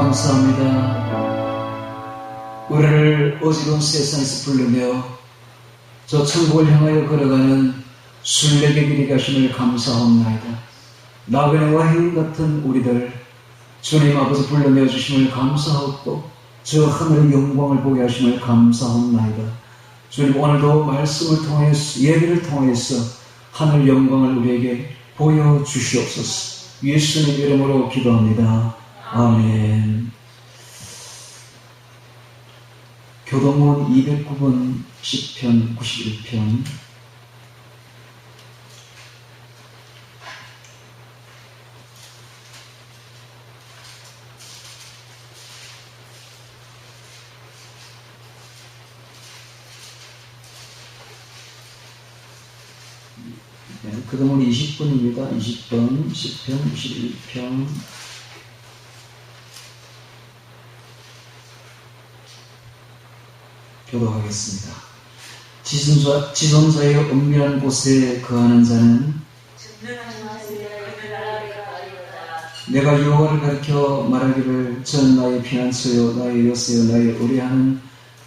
감사합니다. 우리를 어지러운 세상에서 불러내어 저 천국을 향하여 걸어가는 순례의 길이 가심을 감사합니다. 나그네와 해인 같은 우리들 주님 아버지 불러내어 주심을 감사하고 저 하늘의 영광을 보게 하심을 감사합니다. 주님 오늘도 말씀을 통해서 예배를 통해서 하늘 영광을 우리에게 보여주시옵소서. 예수님 이름으로 기도합니다. 아멘. 교동문 209번 시편 91편. 교동문 20번입니다. 20번 시편 91편. 교도하겠습니다. 지존자의 은밀한 곳에 거하는 자는 내가 여호와를 가리켜 말하기를 저는 나의 피난처요 나의 요새요 나의 의뢰하는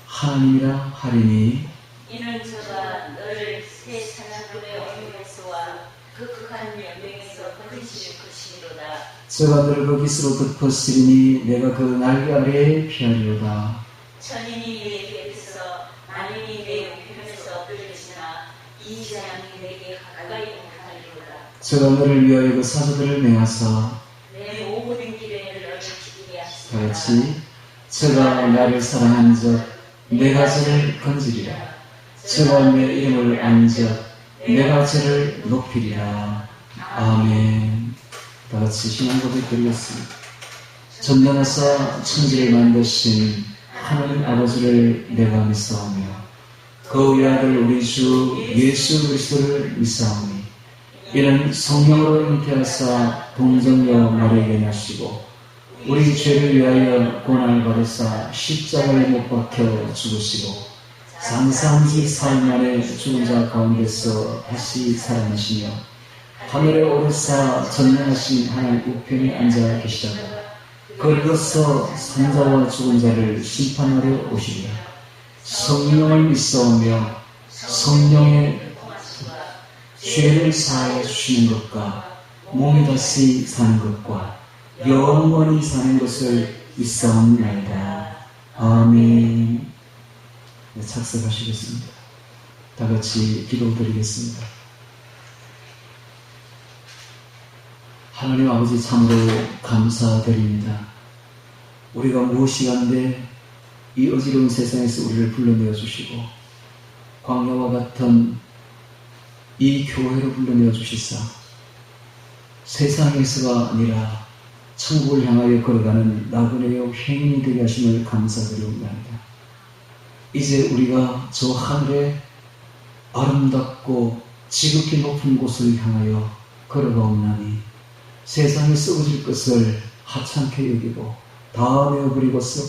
하나님이라 하리니 이는 저가 너를 새 사랑꾼의 어둠에서와 그 극한 연맹에서 건지실 것이로다. 저가 너를 그 깃으로 덮었으리니 내가 그 날개 아래에 피하리로다. 천인이 내 곁에서 만인이 내 우편에서 끌리시나 이 재앙이 내게 가까이 못하리로다. 저가 너를 위하여 그 사자들을 명하사 내 모든 길에 너를 지키게 하시리라. 다같이 저가 나를 사랑한 자 내가 저를 건지리라. 저가 내 이름을 아는 자 내가 저를 높이리라. 아멘. 다같이 신앙 고백 드리겠습니다. 전능하사 천지를 만드신 하나님 아버지를 내가 믿사오며 그 외아들 우리 주 예수 그리스도를 믿사오니 이는 성령으로 잉태하사 동정녀 마리아에게 나시고 우리 죄를 위하여 고난을 받으사 십자가에 못 박혀 죽으시고 장사한 지 사흘 만에 죽은 자 가운데서 다시 살아나시며 하늘에 오르사 전능하신 하나님 우편에 앉아 계시다가 거기서 산자와 죽은 자를 심판하려 오시리라. 성령을 믿사오며 성령의 죄를 사하여 주시는 것과 몸이 다시 사는 것과 영원히 사는 것을 믿사옵나이다. 아멘. 네, 착석하시겠습니다. 다같이 기도드리겠습니다. 하나님 아버지 참으로 감사드립니다. 우리가 무엇이 간데 이 어지러운 세상에서 우리를 불러내어 주시고 광야와 같은 이 교회로 불러내어 주시사 세상에서가 아니라 천국을 향하여 걸어가는 나그네요 행인이 되게 하심을 감사드리옵나이다. 이제 우리가 저 하늘의 아름답고 지극히 높은 곳을 향하여 걸어가옵나니 세상에 썩어질 것을 하찮게 여기고 다 내어버리고서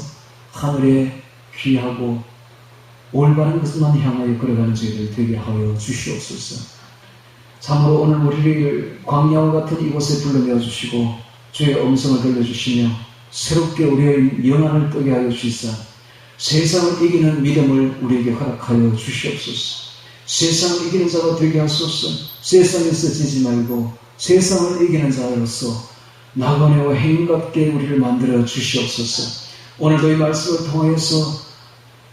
하늘에 귀하고 올바른 것만 향하여 걸어가는 저희들 되게 하여 주시옵소서. 참으로 오늘 우리를 광야와 같은 이곳에 불러내어 주시고 주의 음성을 들려주시며 새롭게 우리의 영안을 뜨게 하여 주시사 세상을 이기는 믿음을 우리에게 허락하여 주시옵소서. 세상을 이기는 자가 되게 하소서. 세상에서 지지 말고 세상을 이기는 자로서 나그네와 행인답게 우리를 만들어 주시옵소서. 오늘도 이 말씀을 통해서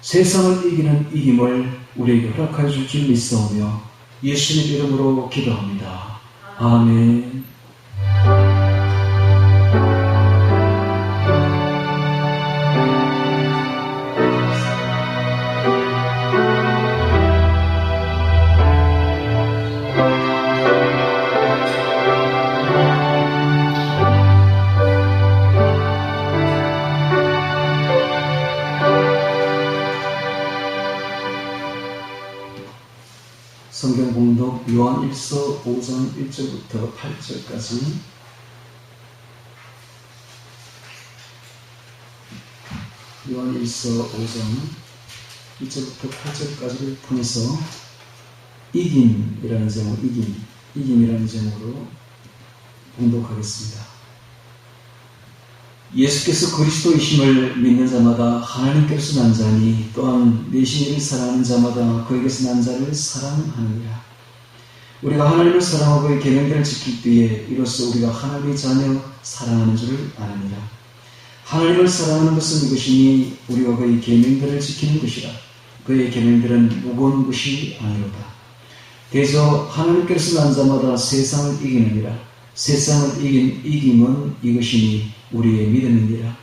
세상을 이기는 이김을 우리에게 허락하여 줄 줄 믿사오며 예수님 이름으로 기도합니다. 아멘. 성경 봉독 요한1서 5장 1절부터 8절까지. 요한1서 5장 1절부터 8절까지를 통해서 이김이라는 제목, 이김이라는 제목으로 봉독하겠습니다. 예수께서 그리스도이심을 믿는 자마다 하나님께로서 난 자니 또한 내신 이를 사랑하는 자마다 그에게서 난 자를 사랑하느니라. 우리가 하나님을 사랑하고 그의 계명들을 지킬 때에 이로써 우리가 하나님의 자녀 사랑하는 줄을 아느니라. 하나님을 사랑하는 것은 이것이니 우리가 그의 계명들을 지키는 것이라. 그의 계명들은 무거운 것이 아니로다. 대저 하나님께로서 난 자마다 세상을 이기느니라. 세상을 이김은 이것이니 우리의 믿음이니라.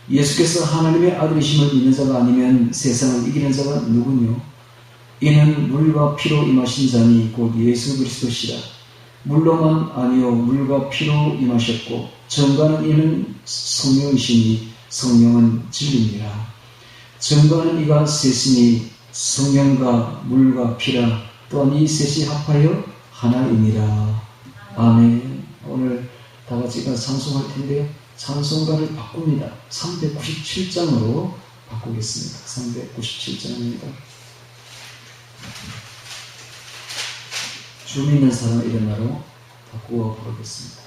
예수께서 하나님의 아들이심을 믿는 자가 아니면 세상을 이기는 자가 누구뇨? 이는 물과 피로 임하신 자니 곧 예수 그리스도시라. 물로만 아니요 물과 피로 임하셨고 증거하는 이는 성령이시니 성령은 진리니라. 증거하는 이가 셋이니 성령과 물과 피라. 또한 이 셋이 합하여 하나이니라. 아멘. 오늘 다 같이 찬송할 텐데요. 찬송가를 바꿉니다. 397장으로 바꾸겠습니다. 397장입니다. 주 믿는 사람 일어나로 바꾸어 부르겠습니다.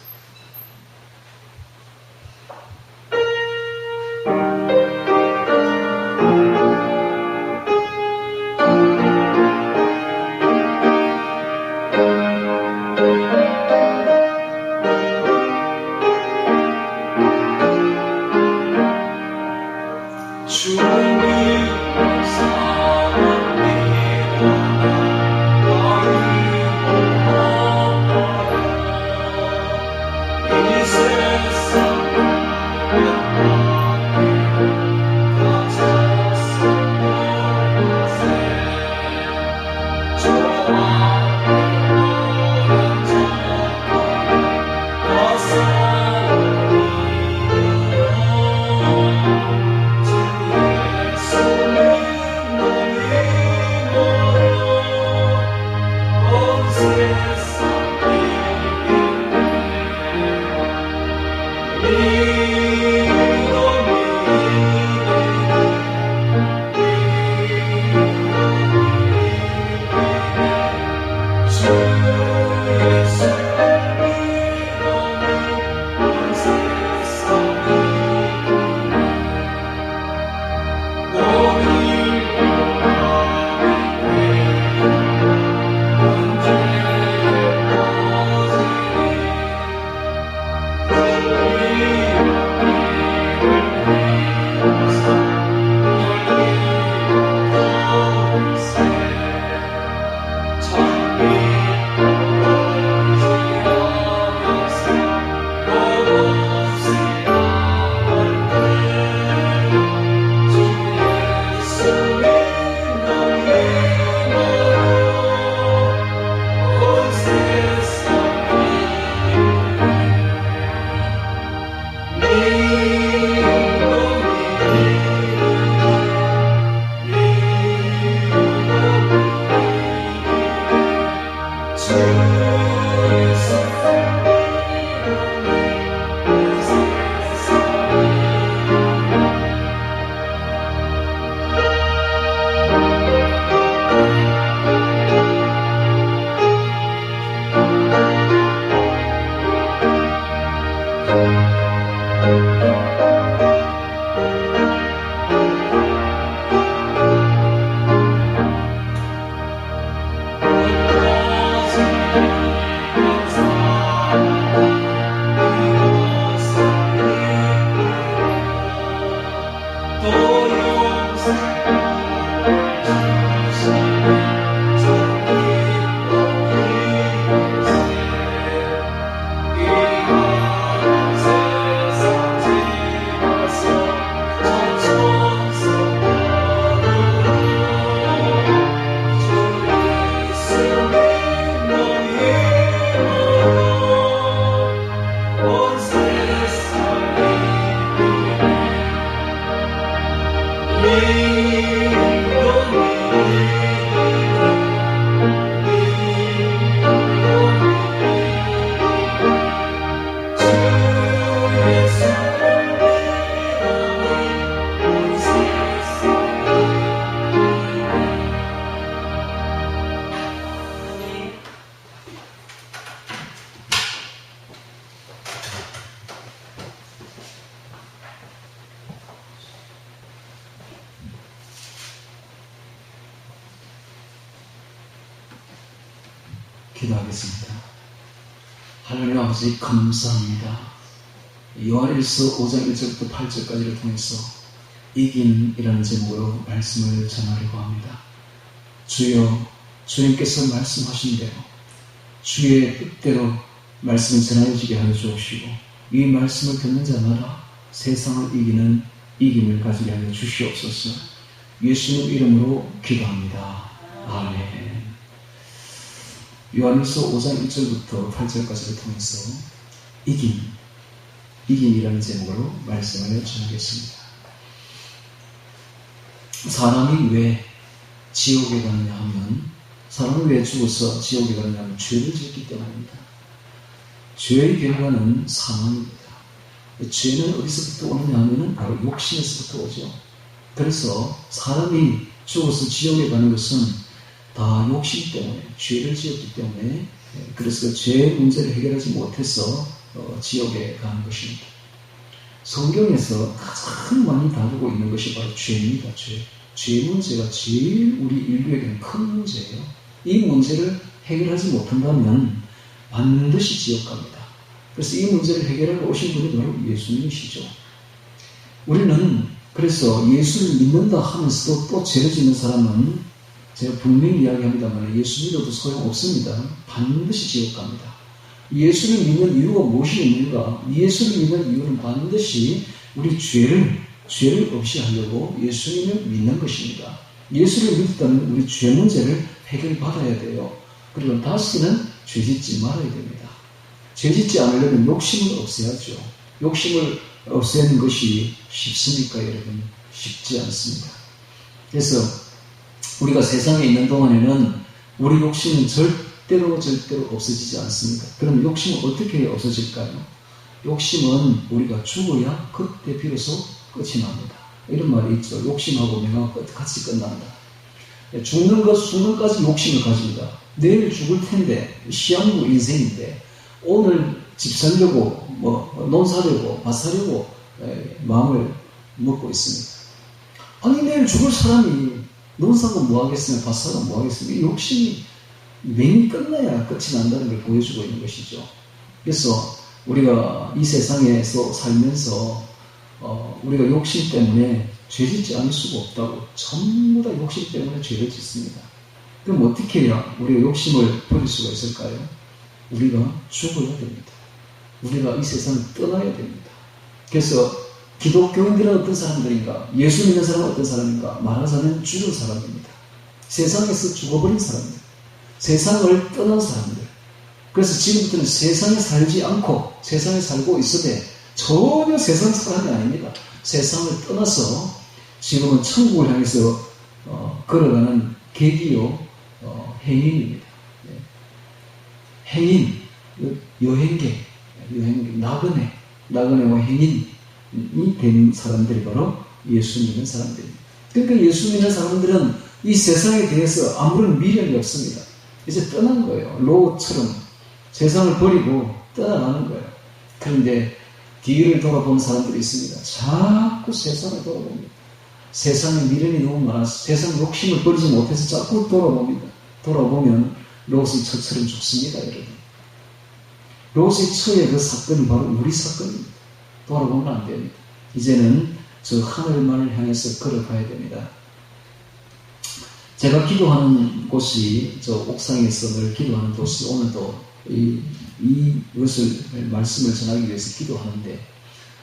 기도하겠습니다. 하나님 아버지 감사합니다. 요한일서 5장 1절부터 8절까지를 통해서 이김이라는 제목으로 말씀을 전하려고 합니다. 주여, 주님께서 말씀하신 대로 주의 뜻대로 말씀을 전하여지게 하여 주옵시고 이 말씀을 듣는 자마다 세상을 이기는 이김을 가지게 하여 주시옵소서. 예수님 이름으로 기도합니다. 아멘. 요한일서 5장 1절부터 8절까지를 통해서 이김이라는 제목으로 말씀을 전하겠습니다. 사람이 왜 지옥에 가느냐 하면, 사람이 왜 죽어서 지옥에 가느냐 하면 죄를 짓기 때문입니다. 죄의 결과는 사망입니다. 죄는 어디서부터 오느냐 하면 바로 욕심에서부터 오죠. 그래서 사람이 죽어서 지옥에 가는 것은 다 욕심 때문에, 죄를 지었기 때문에, 그래서 죄 문제를 해결하지 못해서 지옥에 가는 것입니다. 성경에서 가장 많이 다루고 있는 것이 바로 죄입니다. 죄 문제가 제일 우리 인류에게는 큰 문제예요. 이 문제를 해결하지 못한다면 반드시 지옥 갑니다. 그래서 이 문제를 해결하고 오신 분이 바로 예수님이시죠. 우리는 그래서 예수를 믿는다 하면서도 또 죄를 짓는 사람은, 제가 분명히 이야기합니다만 예수 믿어도 소용없습니다. 반드시 지옥 갑니다. 예수를 믿는 이유가 무엇이 있는가? 예수를 믿는 이유는 반드시 우리 죄를 없이 하려고 예수님을 믿는 것입니다. 예수를 믿었다면 우리 죄 문제를 해결받아야 돼요. 그리고 다시는 죄 짓지 말아야 됩니다. 죄 짓지 않으려면 욕심을 없애야죠. 욕심을 없애는 것이 쉽습니까, 여러분? 쉽지 않습니다. 그래서 우리가 세상에 있는 동안에는 우리 욕심은 절대로 없어지지 않습니다. 그럼 욕심은 어떻게 없어질까요? 욕심은 우리가 죽어야 그때 비로소 끝이 납니다. 이런 말이 있죠. 욕심하고 명하고 같이 끝난다. 죽는 순간까지 욕심을 가집니다. 내일 죽을 텐데, 시한부 인생인데, 오늘 집 살려고, 논 사려고, 밭 사려고 마음을 먹고 있습니다. 아니, 내일 죽을 사람이 논 사고 뭐 하겠으면, 밭 사고 뭐 하겠으면, 이 욕심이 맹이 끝나야 끝이 난다는 걸 보여주고 있는 것이죠. 그래서 우리가 이 세상에서 살면서 우리가 욕심 때문에 죄 짓지 않을 수가 없다고, 전부 다 욕심 때문에 죄를 짓습니다. 그럼 어떻게 해야 우리가 욕심을 버릴 수가 있을까요? 우리가 죽어야 됩니다. 우리가 이 세상을 떠나야 됩니다. 그래서 기독교인들은 어떤 사람들인가? 예수 믿는 사람은 어떤 사람인가? 말하자면 죽은 사람입니다. 세상에서 죽어버린 사람들, 세상을 떠난 사람들. 그래서 지금부터는 세상에 살지 않고 세상에 살고 있으되 전혀 세상 사람이 아닙니다. 세상을 떠나서 지금은 천국을 향해서 걸어가는 계기요, 행인입니다. 행인, 여행객, 나그네와 행인이 된 사람들이 바로 예수 믿는 사람들입니다. 그러니까 예수 믿는 사람들은 이 세상에 대해서 아무런 미련이 없습니다. 이제 떠난 거예요. 롯처럼 세상을 버리고 떠나가는 거예요. 그런데 뒤를 돌아보는 사람들이 있습니다. 자꾸 세상을 돌아봅니다. 세상에 미련이 너무 많아서 세상 욕심을 버리지 못해서 자꾸 돌아봅니다. 돌아보면 롯의 처처럼 죽습니다, 여러분. 롯의 처의 그 사건이 바로 우리 사건입니다. 돌아보면 안 됩니다. 이제는 저 하늘만을 향해서 걸어가야 됩니다. 제가 기도하는 곳이 저 옥상에서 늘 기도하는 곳이, 오늘도 이것을 말씀을 전하기 위해서 기도하는데,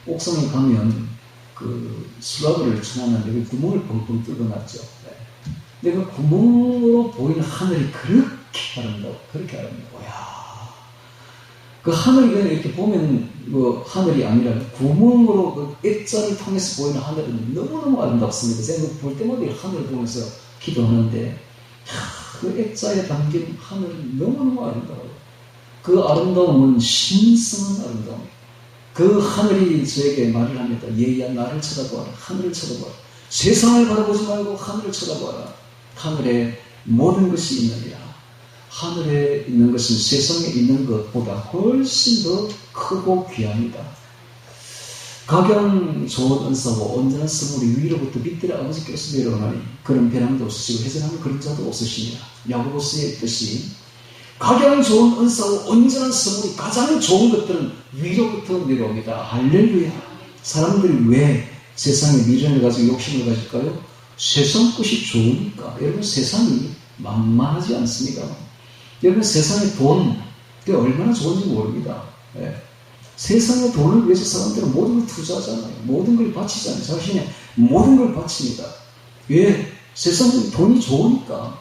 옥상에 가면 그 수라그를 쳐놨는데 그 구멍을 뻥뻥 뚫어놨죠. 근데 그 구멍으로 보이는 하늘이 그렇게 아름다워. 야, 그 하늘이 그냥 이렇게 보면 하늘이 아니라 구멍으로 그 액자를 통해서 보이는 하늘은 너무너무 아름답습니다. 제가 볼 때마다 이 하늘을 보면서 기도하는데, 그 액자에 담긴 하늘은 너무너무 아름다워요. 그 아름다움은 신성한 아름다움이에요. 그 하늘이 저에게 말을 합니다. 얘야, 나를 쳐다보아라. 하늘을 쳐다보아라. 세상을 바라보지 말고 하늘을 쳐다보아라. 하늘에 모든 것이 있느니라. 하늘에 있는 것은 세상에 있는 것보다 훨씬 더 크고 귀합니다. 각양 좋은 은사고 온전한 선물이 위로부터 밑으로 아버지께서 내려오나니 그런 배낭도 없으시고 해전하는 그림자도 없으시니라. 야고보서의 뜻이 가장 좋은 은사와 온전한 선물이 가장 좋은 것들은 위로부터 내려옵니다. 할렐루야. 사람들이 왜 세상에 미련을 가지고 욕심을 가질까요? 세상 것이 좋으니까. 여러분, 세상이 만만하지 않습니다. 여러분, 세상의 돈, 그게 얼마나 좋은지 모릅니다. 예. 세상의 돈을 위해서 사람들은 모든 걸 투자하잖아요. 모든 걸 바치잖아요. 자신의 모든 걸 바칩니다. 왜? 세상은 돈이 좋으니까.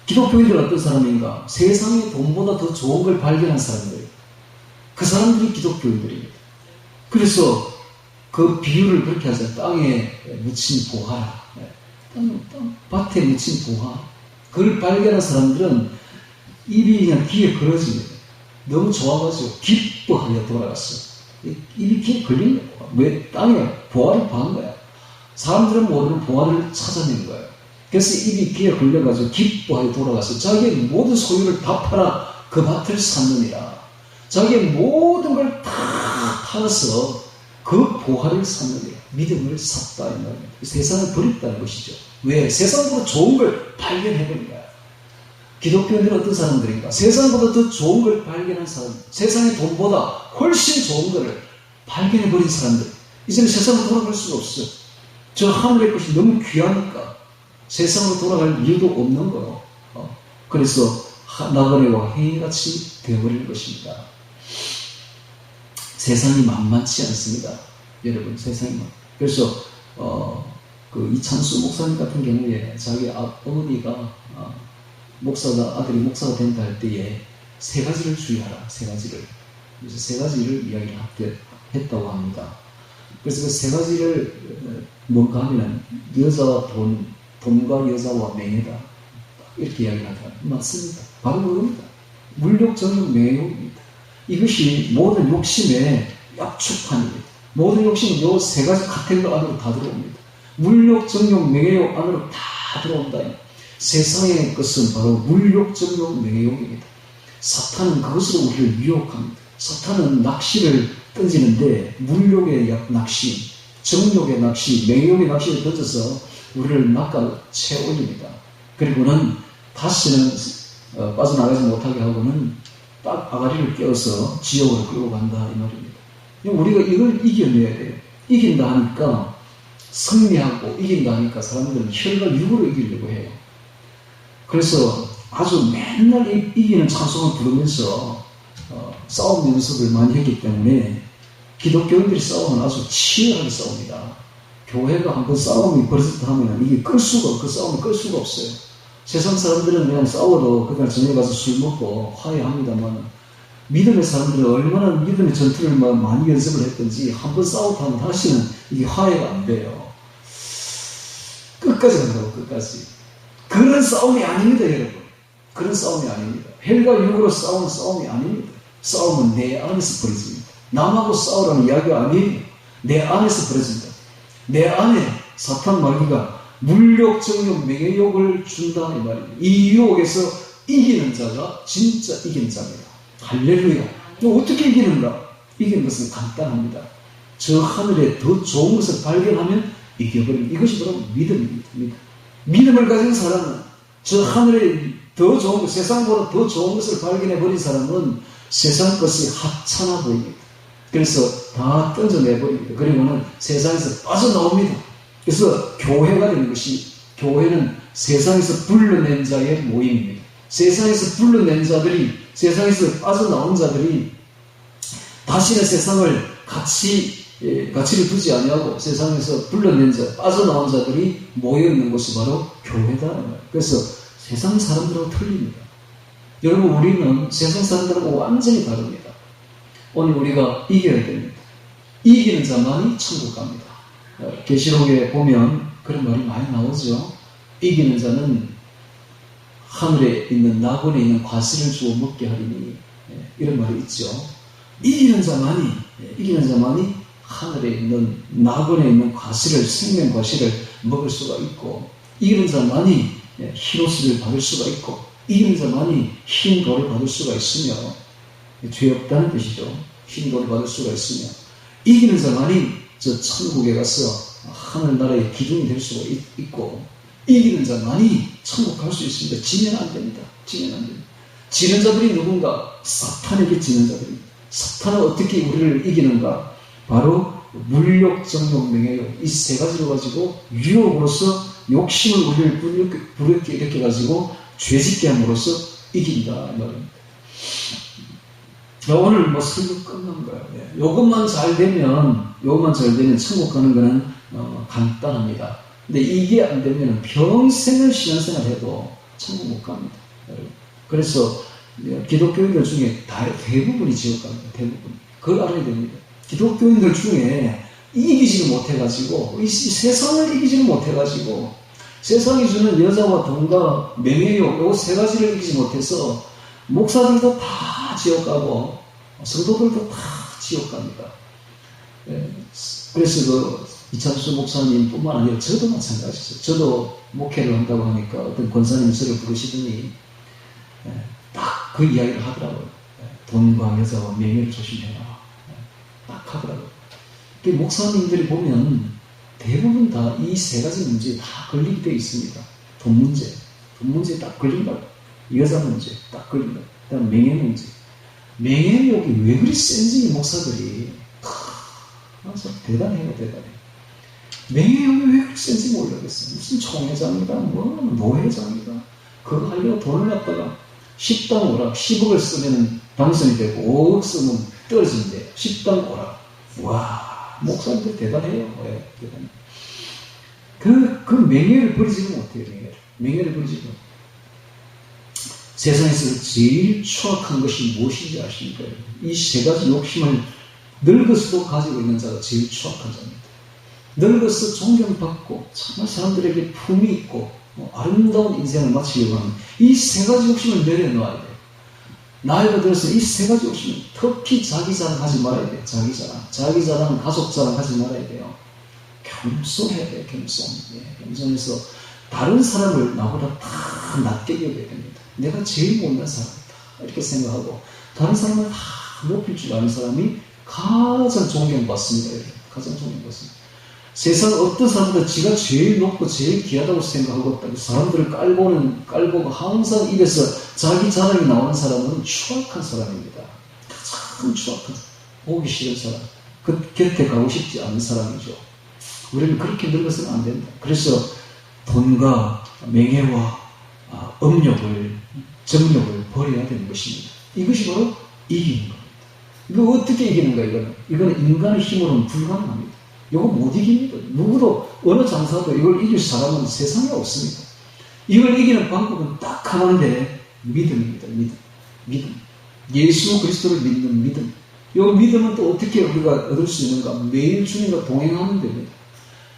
기독교인들 어떤 사람인가? 세상의 돈보다 더 좋은 걸 발견한 사람들. 그 사람들이 기독교인들입니다. 그래서 그 비유를 그렇게 하죠. 땅에 묻힌 보화라. 밭에 묻힌 보화. 그걸 발견한 사람들은 입이 그냥 귀에 걸어집니다. 너무 좋아가지고 기뻐하여 돌아갔어요. 입이 귀에 걸린 거야. 왜? 땅에 보화를 파는 거야. 사람들은 모르는 보화를 찾아낸 거예요. 그래서 입이 귀에 걸려가지고 기뻐하여 돌아가서 자기의 모든 소유를 다 팔아 그 밭을 샀느니라. 자기의 모든 걸 다 팔아서 그 보화를 샀느니라. 믿음을 샀다 이 말입니다. 세상을 버렸다는 것이죠. 왜? 세상보다 좋은 걸 발견해버린 거야. 기독교인들은 어떤 사람들인가? 세상보다 더 좋은 걸 발견한 사람, 세상의 돈보다 훨씬 좋은 것을 발견해버린 사람들. 이제는 세상으로 돌아갈 수가 없어요. 저 하늘의 것이 너무 귀하니까 세상으로 돌아갈 이유도 없는 거예요. 그래서 나그네와 행인같이 되어버릴 것입니다. 세상이 만만치 않습니다. 여러분, 세상이 그래서 그 이창수 목사님 같은 경우에 자기 어머니가 아들이 목사가 된다 할 때에 세 가지를 주의하라. 세 가지를. 그래서 세 가지를 이야기를 했다고 합니다. 그래서 그 세 가지를 뭔가 하면 돈과 여자와 명예다. 이렇게 이야기를 하더라. 맞습니다. 바로 그겁니다. 물욕, 정욕, 명예욕입니다. 이것이 모든 욕심의 약축판입니다. 모든 욕심은 이 세 가지 카테고리 안으로 다 들어옵니다. 물욕, 정욕, 명예욕 안으로 다 들어온다. 세상의 것은 바로 물욕, 정욕, 명예욕입니다. 사탄은 그것으로 우리를 유혹합니다. 사탄은 낚시를 던지는데 물욕의 낚시, 정욕의 낚시, 명예욕의 낚시를 던져서 우리를 낚아 채올립니다. 그리고는 다시는 빠져나가지 못하게 하고는 딱 아가리를 껴서 지옥으로 끌고 간다 이 말입니다. 우리가 이걸 이겨내야 돼요. 이긴다 하니까 승리하고 이긴다 하니까 사람들은 혈과 육으로 이기려고 해요. 그래서 아주 맨날 이기는 찬송을 부르면서 싸움 연습을 많이 했기 때문에 기독교인들이 싸우면 아주 치열하게 싸웁니다. 교회가 한번 싸움이 벌어졌다 하면 이게 그 싸움을 끌 수가 없어요. 세상 사람들은 그냥 싸워도 그날 저녁에 가서 술 먹고 화해합니다만 믿음의 사람들은 얼마나 믿음의 전투를 많이 연습을 했든지 한번 싸웠다 하면 다시는 이게 화해가 안 돼요. 끝까지 간다고, 끝까지. 그런 싸움이 아닙니다, 여러분. 그런 싸움이 아닙니다. 혈과 육으로 싸우는 싸움이 아닙니다. 싸움은 내 안에서 벌어집니다. 남하고 싸우라는 이야기가 아니에요. 내 안에서 벌어진다. 내 안에 사탄 마귀가 물욕, 정욕, 명예욕을 준다 이 말입니다. 이 유혹에서 이기는 자가 진짜 이긴 자입니다. 할렐루야. 어떻게 이기는가? 이기는 것은 간단합니다. 저 하늘에 더 좋은 것을 발견하면 이겨버립니다. 이것이 바로 믿음입니다. 믿음을 가진 사람은 저 하늘에 더 좋은 것, 세상보다 더 좋은 것을 발견해버린 사람은 세상 것이 하찮아 보입니다. 그래서 다 던져내버립니다. 그리고는 세상에서 빠져나옵니다. 그래서 교회가 되는 것이, 교회는 세상에서 불러낸 자의 모임입니다. 세상에서 불러낸 자들이, 세상에서 빠져나온 자들이 다시는 세상을 가치를 두지 아니하고 세상에서 불러낸 자, 빠져나온 자들이 모여있는 것이 바로 교회다. 그래서 세상 사람들하고 틀립니다. 여러분, 우리는 세상 사람들하고 완전히 다릅니다. 오늘 우리가 이겨야 됩니다. 이기는 자만이 천국 갑니다. 계시록에 보면 그런 말이 많이 나오죠. 이기는 자는 하늘에 있는 낙원에 있는 과실을 주어 먹게 하리니, 이런 말이 있죠. 이기는 자만이 하늘에 있는 낙원에 있는 과실을, 생명 과실을 먹을 수가 있고, 이기는 자만이 히로스를 받을 수가 있고, 이기는 자만이 흰 돌을 받을 수가 있으며, 죄 없다는 뜻이죠. 흰 돌을 받을 수가 있으며, 이기는 자만이 저 천국에 가서 하늘나라의 기둥이 될 수가 있고, 이기는 자만이 천국 갈 수 있습니다. 지면 안 됩니다. 지면 안 됩니다. 지는 자들이 누군가? 사탄에게 지는 자들입니다. 사탄은 어떻게 우리를 이기는가? 바로 물욕, 정욕, 명예욕 이 세 가지를 가지고 유혹으로서 욕심을 우리를 부르게 이렇게 가지고 죄짓게 함으로써 이긴다 이 말입니다. 오늘 뭐 설교 끝난 거예요. 요것만 잘 되면 천국 가는 거는 간단합니다. 근데 이게 안 되면 평생을 신앙생활 해도 천국 못 갑니다. 그래서 기독교인들 중에 대부분이 지옥 갑니다. 대부분. 그걸 알아야 됩니다. 기독교인들 중에 이기지를 못해가지고, 이 세상을 이기지를 못해가지고, 세상이 주는 여자와 돈과 명예욕, 요 세 가지를 이기지 못해서, 목사들도 다 지옥 가고, 성도들도 다 지옥 갑니다. 그래서 이찬수 목사님 뿐만 아니라 저도 마찬가지죠. 저도 목회를 한다고 하니까 어떤 권사님이 저를 부르시더니, 딱 그 이야기를 하더라고요. 돈과 여자와 명예를 조심해라. 딱 하더라고요. 목사님들이 보면 대부분 다 이 세 가지 문제에 다 걸리게 되어 있습니다. 돈 문제에 딱 걸린다. 여자 문제 딱 걸린다. 그다음 명예 문제. 명예욕이 왜 그리 센지 목사들이 참 대단해요, 대단해. 명예욕이 왜 그리 센지 모르겠어요. 무슨 총회장이다, 뭐 노회장이다. 그거 하려고 돈을 갖다가 10당 오락 10억을 쓰면 당선이 되고 5억 쓰면 떨어진대. 10당 오락. 와, 목사님들 대단해요. 네, 대단해. 그 명예를 버리지는 못해요. 명예를 버리지 못해요. 세상에서 제일 추악한 것이 무엇인지 아십니까? 이 세 가지 욕심을 늙어서도 가지고 있는 자가 제일 추악한 자입니다. 늙어서 존경받고 정말 사람들에게 품이 있고 아름다운 인생을 마치려고 하는 이 세 가지 욕심을 내려놓아야 돼요. 나이가 들어서 이 세 가지 욕심을 특히 자기 자랑 하지 말아야 돼요. 자기 자랑, 가족 자랑 하지 말아야 돼요. 겸손해야 돼요. 겸손해서 다른 사람을 나보다 다 낮게 여겨야 됩니다. 내가 제일 못난 사람이다 이렇게 생각하고 다른 사람을 다 높일 줄 아는 사람이 가장 존경받습니다. 가장 존경받습니다. 세상 어떤 사람도 지가 제일 높고 제일 귀하다고 생각하고 사람들을 깔보고 항상 입에서 자기 자랑이 나오는 사람은 추악한 사람입니다. 가장 추악한 사람. 보기 싫은 사람. 그 곁에 가고 싶지 않은 사람이죠. 우리는 그렇게 늙어서는 안 된다. 그래서 돈과 명예와 음욕을, 정욕을 버려야 되는 것입니다. 이것이 바로 이기는 겁니다. 이거 어떻게 이기는가, 이거는 인간의 힘으로는 불가능합니다. 이거 못 이깁니다. 누구도, 어느 장사도 이걸 이길 사람은 세상에 없습니다. 이걸 이기는 방법은 딱 하나인데, 믿음입니다. 믿음. 예수 그리스도를 믿는 믿음. 이 믿음은 또 어떻게 우리가 얻을 수 있는가? 매일 주님과 동행하는 됩니다.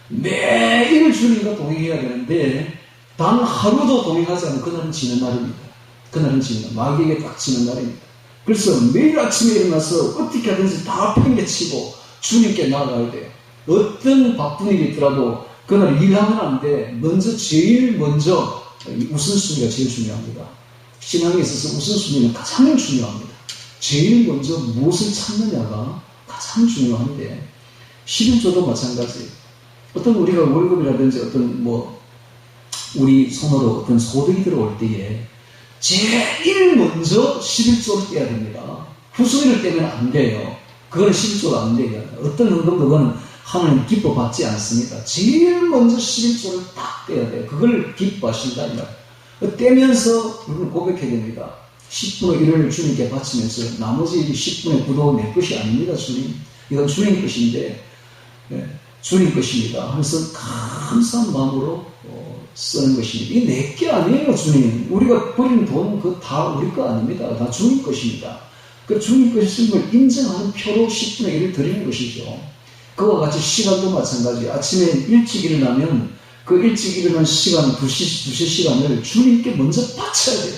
매일 주님과 동행해야 되는데, 단 하루도 동행하지 않으면 그날은 지는 날입니다. 마귀에게 딱 지는 날입니다. 그래서 매일 아침에 일어나서 어떻게 하든지 다 팽개치고 주님께 나아가야 돼요. 어떤 바쁜 일이 있더라도 그날 일하면 안 돼. 제일 먼저 우선순위가 제일 중요합니다. 신앙에 있어서 우선순위는 가장 중요합니다. 제일 먼저 무엇을 찾느냐가 가장 중요한데 11조도 마찬가지. 어떤 우리가 월급이라든지 어떤 우리 손으로 어떤 소득이 들어올 때에 제일 먼저 11조를 떼야 됩니다. 후순위를 떼면 안 돼요. 그건 11조가 안 돼요. 어떤 헌금도 그건 하나님 기뻐 받지 않습니다. 제일 먼저 11조를 딱 떼야 돼요. 그걸 기뻐하신다. 떼면서 우리는 고백해야 됩니다. 10분의 1을 주님께 바치면서 나머지 10분의 9도 내 것이 아닙니다. 주님. 이건 주님 것인데 주님 것입니다. 하면서 감사한 마음으로 쓰는 것입니다. 이게 내 게 아니에요. 주님. 우리가 버리는 돈은 그거 다 우리 거 아닙니다. 다 주님 것입니다. 그 주님 것인 걸 인정하는 표로 10분의 1을 드리는 것이죠. 그와 같이 시간도 마찬가지. 아침에 일찍 일어나면 그 일찍 일어난 시간, 두세 시간을 주님께 먼저 바쳐야 돼요.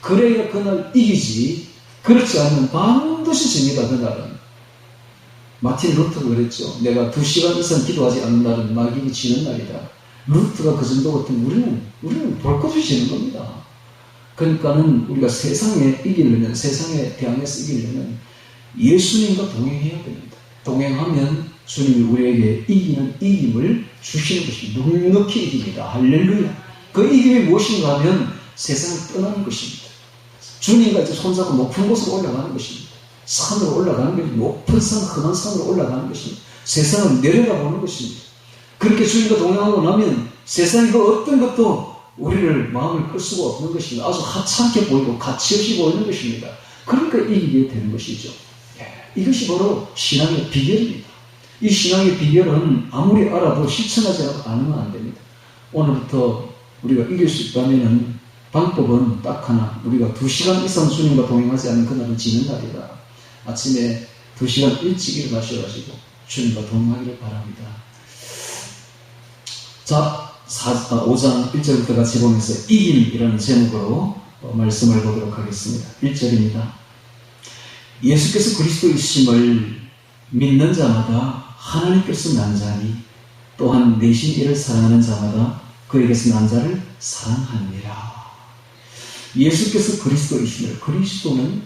그래야 그날 이기지. 그렇지 않으면 반드시 집니다. 그날은. 마틴 루터가 그랬죠. 내가 2시간 이상 기도하지 않는 날은 마귀가 지는 날이다. 루터가 그 정도 같으면 우리는 볼 것이 지는 겁니다. 그러니까는 우리가 세상에 이기려면, 세상에 대항해서 이기려면 예수님과 동행해야 됩니다. 동행하면 주님이 우리에게 이기는 이김을 주시는 것입니다. 넉넉히 이깁니다. 할렐루야. 그 이김이 무엇인가 하면 세상을 떠나는 것입니다. 주님과 이제 손잡고 높은 곳으로 올라가는 것입니다. 산으로 올라가는 것입니다. 높은 산, 험한 산으로 올라가는 것입니다. 세상을 내려다보는 것입니다. 그렇게 주님과 동행하고 나면 세상의 그 어떤 것도 우리를 마음을 끌 수가 없는 것입니다. 아주 하찮게 보이고 가치없이 보이는 것입니다. 그러니까 이기게 되는 것이죠. 이것이 바로 신앙의 비결입니다. 이 신앙의 비결은 아무리 알아도 실천하지 않으면 안 됩니다. 오늘부터 우리가 이길 수 있다면 방법은 딱 하나. 우리가 2시간 이상 주님과 동행하지 않는 그날은 지는 날이다. 아침에 2시간 일찍 일어나셔가지고 주님과 동행하기를 바랍니다. 자, 5장 1절부터 같이 보면서 이김이라는 제목으로 말씀을 보도록 하겠습니다. 1절입니다. 예수께서 그리스도이심을 믿는 자마다 하나님께서 난 자니 또한 내신 이를 사랑하는 자마다 그에게서 난 자를 사랑하느니라. 예수께서 그리스도이심을, 그리스도는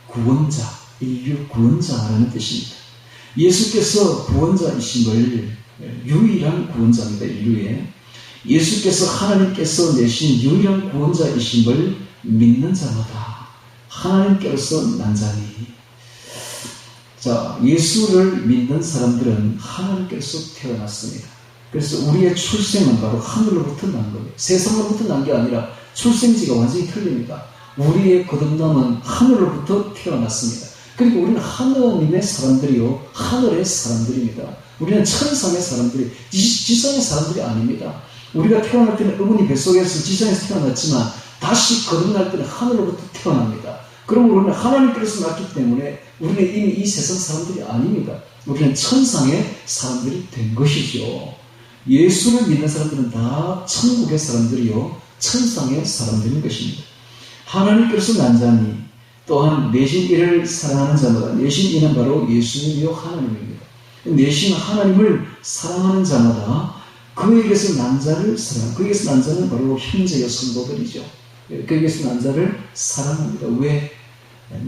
구원자, 인류 구원자라는 뜻입니다. 예수께서 구원자이심을, 유일한 구원자입니다. 인류의 예수께서 하나님께서 내신 유일한 구원자이심을 믿는 자마다 하나님께서 난 자니. 자, 예수를 믿는 사람들은 하나님께서 태어났습니다. 그래서 우리의 출생은 바로 하늘로부터 난 거예요. 세상으로부터 난 게 아니라 출생지가 완전히 틀립니다. 우리의 거듭남은 하늘로부터 태어났습니다. 그리고 우리는 하나님의 사람들이요, 하늘의 사람들입니다. 우리는 천상의 사람들이, 지상의 사람들이 아닙니다. 우리가 태어날 때는 어머니 뱃속에서 지상에서 태어났지만 다시 거듭날 때는 하늘로부터 태어납니다. 그럼 우리는 하나님께서 났기 때문에 우리는 이미 이 세상 사람들이 아닙니다. 우리는 천상의 사람들이 된 것이죠. 예수를 믿는 사람들은 다 천국의 사람들이요, 천상의 사람들인 것입니다. 하나님께서 난 자니 또한 내신 이를 사랑하는 자마다, 내신 이는 바로 예수님이요 하나님입니다. 내신 하나님을 사랑하는 자마다 그에게서 난 자를 사랑, 그에게서 난 자는 바로 형제여 성도들이죠. 그에게서 난 자를 사랑합니다. 왜?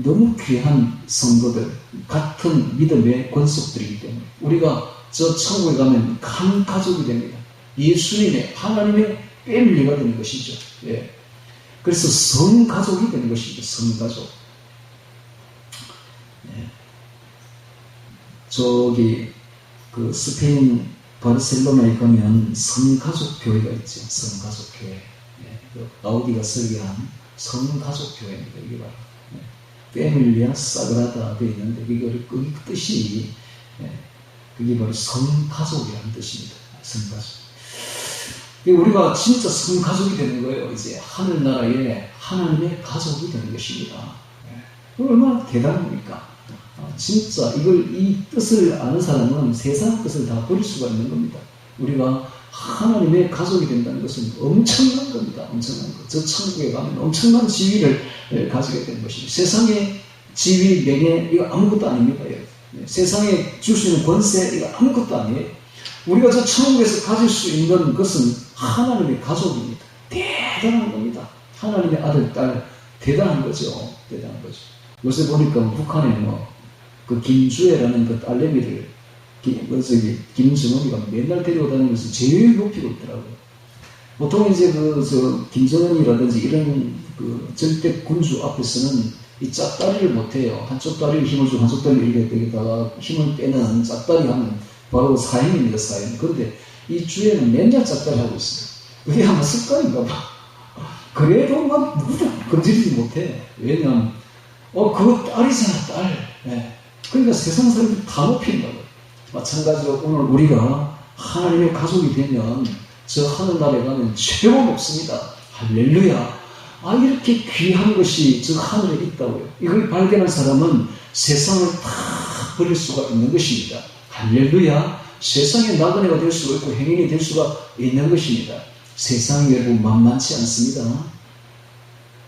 너무 귀한 성도들, 같은 믿음의 권속들이기 때문에 우리가 저 천국에 가면 한 가족이 됩니다. 예수님의, 하나님의 패밀리가 되는 것이죠. 예. 그래서 성가족이 되는 것이죠. 성가족. 예. 저기 그 스페인 바르셀로나에 가면 성가족 교회가 있죠. 성가족 교회. 예. 가우디가 설계한 성가족 교회입니다. 이게 바로 패밀리아 사그라다 되어 있는데 그 뜻이 그게 바로 성가족이라는 뜻입니다. 성가족. 우리가 진짜 성가족이 되는 거예요. 이제 하늘나라의 하나님의 가족이 되는 것입니다. 얼마나 대단합니까? 진짜 이 뜻을 아는 사람은 세상 뜻을 다 버릴 수가 있는 겁니다. 우리가 하나님의 가족이 된다는 것은 엄청난 겁니다. 엄청난 것. 저 천국에 가면 엄청난 지위를 가지게 되는 것입니다. 세상의 지위, 명예, 이거 아무것도 아닙니다. 세상에 줄 수 있는 권세, 이거 아무것도 아니에요. 우리가 저 천국에서 가질 수 있는 것은 하나님의 가족입니다. 대단한 겁니다. 하나님의 아들, 딸, 대단한 거죠. 대단한 거죠. 요새 보니까 북한에 그 김주애라는 그 딸내미를 김정은이가 맨날 데리고 다니면서 제일 높이고 있더라고요. 보통 이제 김정은이라든지 이런 그 절대 군주 앞에서는 이 짝다리를 못해요. 한쪽 다리를 힘을 주고 한쪽 다리를 이렇게 되겠다가 힘을 빼는 짝다리 하면 바로 사형입니다. 사형. 그런데 이 주에는 맨날 짝다리 하고 있어요. 그게 아마 습관인가 봐. 그래도 막 누구도 건드리지 못해. 왜냐면 그거 딸이잖아, 딸. 네. 그러니까 세상 사람들이 다 높인다고. 마찬가지로 오늘 우리가 하나님의 가족이 되면 저 하늘나라에 가면 최고 높습니다. 할렐루야. 이렇게 귀한 것이 저 하늘에 있다고요. 이걸 발견한 사람은 세상을 다 버릴 수가 있는 것입니다. 할렐루야. 세상에 나그네가 될 수가 있고 행인이 될 수가 있는 것입니다. 세상이 여러분 만만치 않습니다.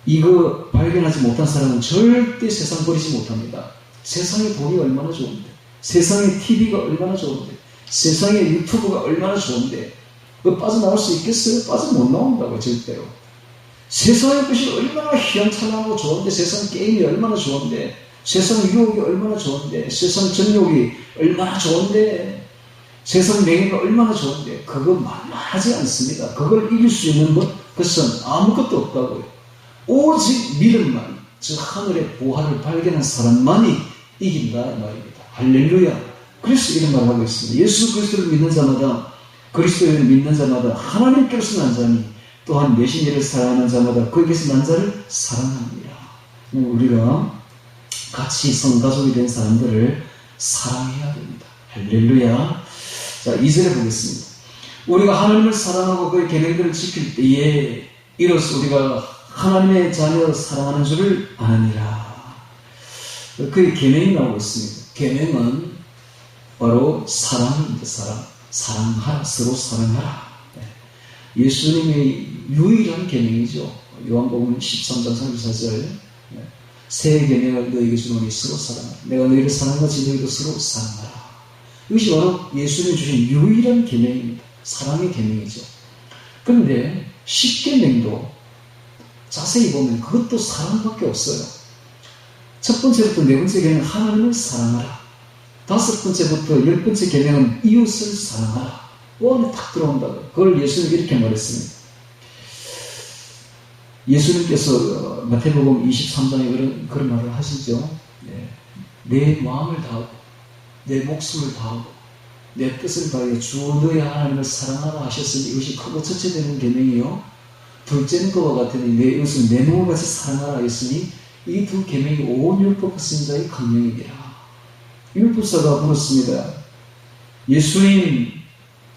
이거 발견하지 못한 사람은 절대 세상 버리지 못합니다. 세상에 돈이 얼마나 좋은데, 세상에 TV가 얼마나 좋은데, 세상에 유튜브가 얼마나 좋은데 그거 빠져나올 수 있겠어요? 빠져 못 나온다고요. 절대로. 세상의 것이 얼마나 희한찬란하고 좋은데, 세상 게임이 얼마나 좋은데, 세상 유혹이 얼마나 좋은데, 세상 정욕이 얼마나 좋은데, 세상 명예가 얼마나 좋은데 그거 만만하지 않습니다. 그걸 이길 수 있는 것 그것은 아무것도 없다고요. 오직 믿음만, 즉 하늘의 보화를 발견한 사람만이 이긴다 이 말입니다. 할렐루야. 그래서 이런 말을 하고 있습니다. 예수 그리스도를 믿는 자마다, 그리스도를 믿는 자마다 하나님께로서 난 자니 또한 메시지를 사랑하는 자마다 거기에서 난 자를 사랑합니다. 우리가 같이 성가족이 된 사람들을 사랑해야 됩니다. 할렐루야. 자, 2절에 보겠습니다. 우리가 하나님을 사랑하고 그의 계명들을 지킬 때에 이로써 우리가 하나님의 자녀로 사랑하는 줄을 아느니라. 그의 계명이 나오고 있습니다. 계명은 바로 사랑입니다. 사랑하라. 서로 사랑하라. 예수님의 유일한 계명이죠. 요한복음 13장 34절. 새 계명을 너희에게 주노니 서로 사랑하라. 내가 너희를 사랑하지 너희도 서로 사랑하라. 이것이 바로 예수님이 주신 유일한 계명입니다. 사랑의 계명이죠. 그런데 10계명도 자세히 보면 그것도 사랑밖에 없어요. 첫 번째부터 네 번째 계명은 하나님을 사랑하라. 다섯 번째부터 열 번째 계명은 이웃을 사랑하라. 안에 딱 들어온다고. 그걸 예수님이 이렇게 말했습니다. 예수님께서 마태복음 23장에 그런 말을 하시죠. 내 마음을 다하고 내 목숨을 다하고 내 뜻을 다하여 주 너의 하나님을 사랑하라 하셨으니 이것이 크고 첫째 되는 계명이요. 둘째는 그와 같으니 내 이웃을 내 몸을 같이 사랑하라 했으니 이 두 계명이 온 율법 선자의 강령이니라. 율법사가 물었습니다. 예수님,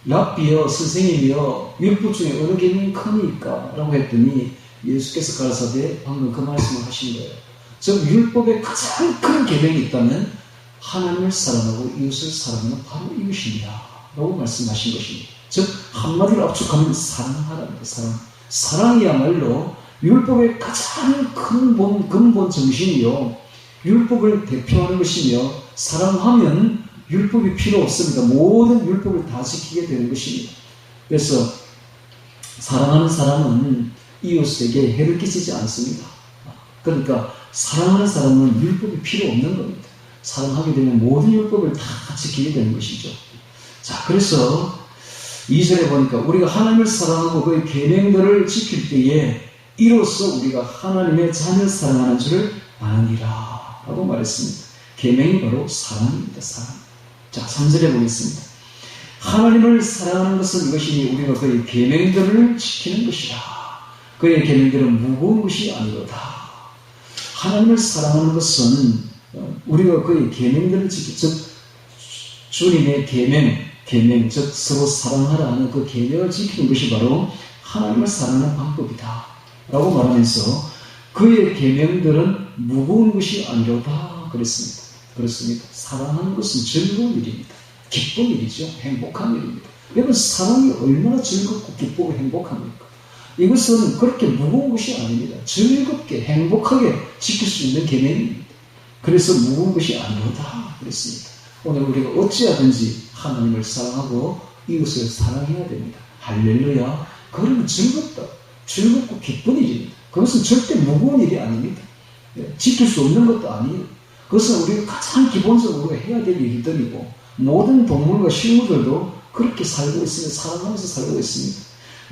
랍비여, 선생님이여, 율법 중에 어느 계명이 크니까? 라고 했더니 예수께서 가라사대 방금 그 말씀을 하신 거예요. 즉 율법의 가장 큰 계명이 있다면 하나님을 사랑하고 이웃을 사랑하는 바로 이웃입니다. 라고 말씀하신 것입니다. 즉 한마디로 압축하면 사랑하라는 거예요. 사랑이야말로 율법의 가장 큰 근본 정신이요. 율법을 대표하는 것이며 사랑하면 율법이 필요 없습니다. 모든 율법을 다 지키게 되는 것입니다. 그래서 사랑하는 사람은 이웃에게 해를 끼치지 않습니다. 그러니까 사랑하는 사람은 율법이 필요 없는 겁니다. 사랑하게 되면 모든 율법을 다 지키게 되는 것이죠. 자, 그래서 2절에 보니까 우리가 하나님을 사랑하고 그의 계명들을 지킬 때에 이로써 우리가 하나님의 자녀를 사랑하는 줄을 아느니라 라고 말했습니다. 계명이 바로 사랑입니다. 사랑. 자, 3절에 보겠습니다. 하나님을 사랑하는 것은 이것이니 우리가 그의 계명들을 지키는 것이라. 그의 계명들은 무거운 것이 아니로다. 하나님을 사랑하는 것은 우리가 그의 계명들을 지키고, 즉 주님의 계명, 즉 서로 사랑하라 하는 그 계명을 지키는 것이 바로 하나님을 사랑하는 방법이다 라고 말하면서 그의 계명들은 무거운 것이 아니로다 그랬습니다. 그렇습니다. 사랑하는 것은 즐거운 일입니다. 기쁜 일이죠. 행복한 일입니다. 여러분, 사랑이 얼마나 즐겁고 기쁘고 행복합니까? 이것은 그렇게 무거운 것이 아닙니다. 즐겁게 행복하게 지킬 수 있는 계명입니다. 그래서 무거운 것이 아니로다 그랬습니다. 오늘 우리가 어찌하든지 하나님을 사랑하고 이웃을 사랑해야 됩니다. 할렐루야. 그러면 즐겁고 기쁜 일입니다. 그것은 절대 무거운 일이 아닙니다. 지킬 수 없는 것도 아니에요. 그것은 우리가 가장 기본적으로 해야 될 일들이고 모든 동물과 식물들도 그렇게 살고 있습니다. 살아가면서 살고 있습니다.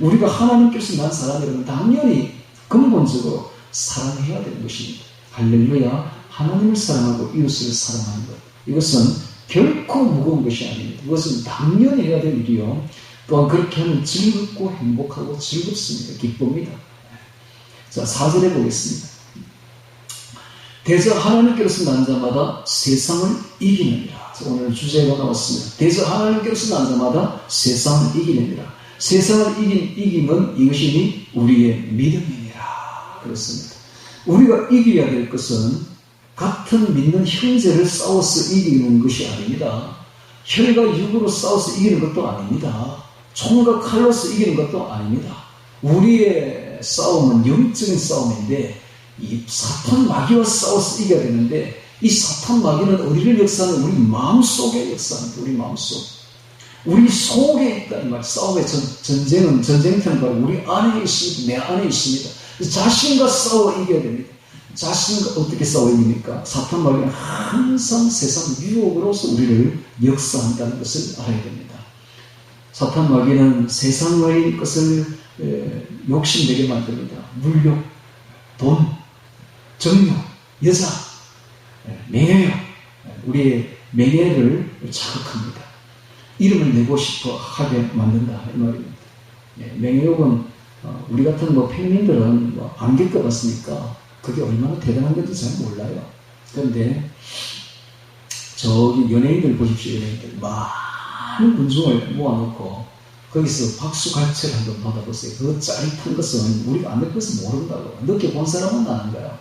우리가 하나님께서 난 사람이라면 당연히 근본적으로 사랑해야 되는 것입니다. 할렐루야. 하나님을 사랑하고 이웃을 사랑하는 것. 이것은 결코 무거운 것이 아닙니다. 이것은 당연히 해야 될 일이요. 또한 그렇게 하면 즐겁고 행복하고 즐겁습니다. 기쁩니다. 자, 4절에 보겠습니다. 대저 하나님께로서 난 자마다 세상을 이기느니라. 오늘 주제가 나왔습니다. 대저 하나님께로서 난 자마다 세상을 이기느니라. 세상을 이김은 이것이니 우리의 믿음이니라. 그렇습니다. 우리가 이겨야 될 것은 같은 믿는 형제를 싸워서 이기는 것이 아닙니다. 혈과 육으로 싸워서 이기는 것도 아닙니다. 총과 칼로서 이기는 것도 아닙니다. 우리의 싸움은 영적인 싸움인데 이 사탄 마귀와 싸워서 이겨야 되는데 이 사탄 마귀는 어디를 역사하는 우리 마음속에 역사합니다. 우리 마음속. 우리 속에 있다. 이 말. 싸움의 전쟁터는 바로 우리 안에 있습니다. 내 안에 있습니다. 자신과 싸워 이겨야 됩니다. 자신과 어떻게 싸워 이깁니까? 사탄 마귀는 항상 세상 유혹으로서 우리를 역사한다는 것을 알아야 됩니다. 사탄 마귀는 세상의 것을 욕심내게 만듭니다. 물욕, 돈, 정욕, 여자, 명예욕, 우리의 명예를 자극합니다. 이름을 내고 싶어 하게 만든다 이 말입니다. 명예욕은 우리 같은 평민들은 안 겪어봤으니까 그게 얼마나 대단한 건지 잘 몰라요. 그런데 저기 연예인들 보십시오. 연예인들 많은 군중을 모아놓고 거기서 박수갈채를 한번 받아보세요. 그 짜릿한 것은 우리가 안 느껴서 모른다고. 느껴본 사람은 아는 거예요.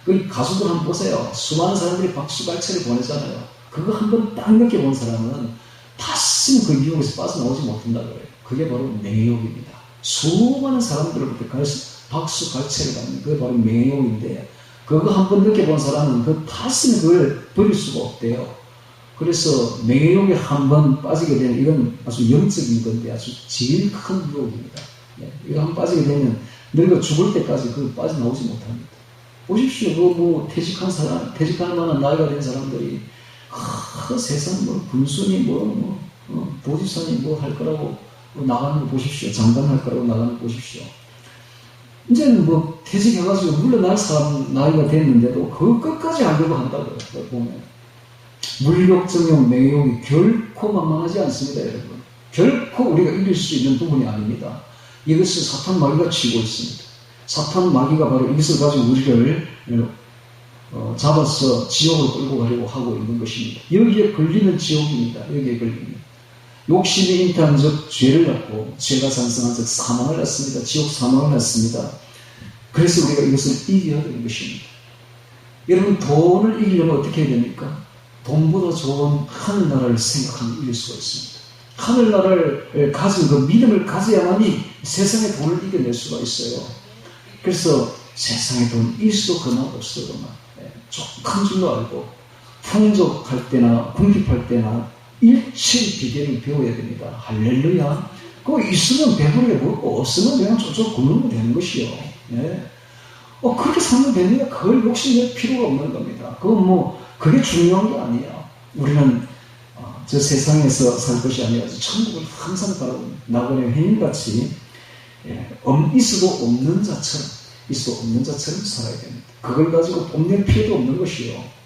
그 가수들 한번 보세요. 수많은 사람들이 박수갈채를 보내잖아요. 그거 한번 딱 느껴본 사람은 다시는 그 유혹에서 빠져나오지 못한다고 그래요. 그게 바로 명예욕입니다. 수많은 사람들로부터 박수갈채를 받는 그게 바로 명예욕인데 그거 한번 느껴본 사람은 그 다시는 그걸 버릴 수가 없대요. 그래서 명예욕에 한번 빠지게 되면 이건 아주 영적인 건데 아주 제일 큰 유혹입니다. 이거 한번 빠지게 되면 늙어 죽을 때까지 그 빠져나오지 못합니다. 보십시오. 퇴직할 만한 나이가 된 사람들이 세상 군수니 도지사니 할 거라고 나가는 거 보십시오. 장관할 거라고 나가는 거 보십시오. 이제는 퇴직해가지고 물러날 사람 나이가 됐는데도 그거 끝까지 하려고 한다고요. 보면. 물욕, 정욕, 명예욕이 결코 만만하지 않습니다, 여러분. 결코 우리가 이길 수 있는 부분이 아닙니다. 이것을 사탄 마귀가 치고 있습니다. 사탄 마귀가 바로 이것을 가지고 우리를 잡아서 지옥을 끌고 가려고 하고 있는 것입니다. 여기에 걸리는 지옥입니다. 여기에 걸리는. 욕심이 잉태한 즉 죄를 낳고 죄가 산성한 즉 사망을 낳습니다. 지옥 사망을 낳습니다. 그래서 우리가 이것을 이겨야 되는 것입니다. 여러분 돈을 이기려면 어떻게 해야 됩니까? 돈보다 좋은 하늘나라를 생각하면 이길 수가 있습니다. 하늘나라를 가진 그 믿음을 가져야만이 세상의 돈을 이겨낼 수가 있어요. 그래서 세상의 돈 일수도 그만 없어도만 족한 줄로 알고 풍족할 때나 궁핍할 때나 일치 비결을 배워야 됩니다. 할렐루야. 그거 있으면 배부르게 먹고 없으면 그냥 쫄쫄 굶으면 되는 것이요. 그렇게 살면 됩니다. 그걸 욕심낼 필요가 없는 겁니다. 그게 중요한 게 아니에요. 우리는 저 세상에서 살 것이 아니라 천국을 항상 바라고 나그네 회인같이 있어도 없는 자처럼 살아야 됩니다. 그걸 가지고 뽐낼 필요도 없는 것이요.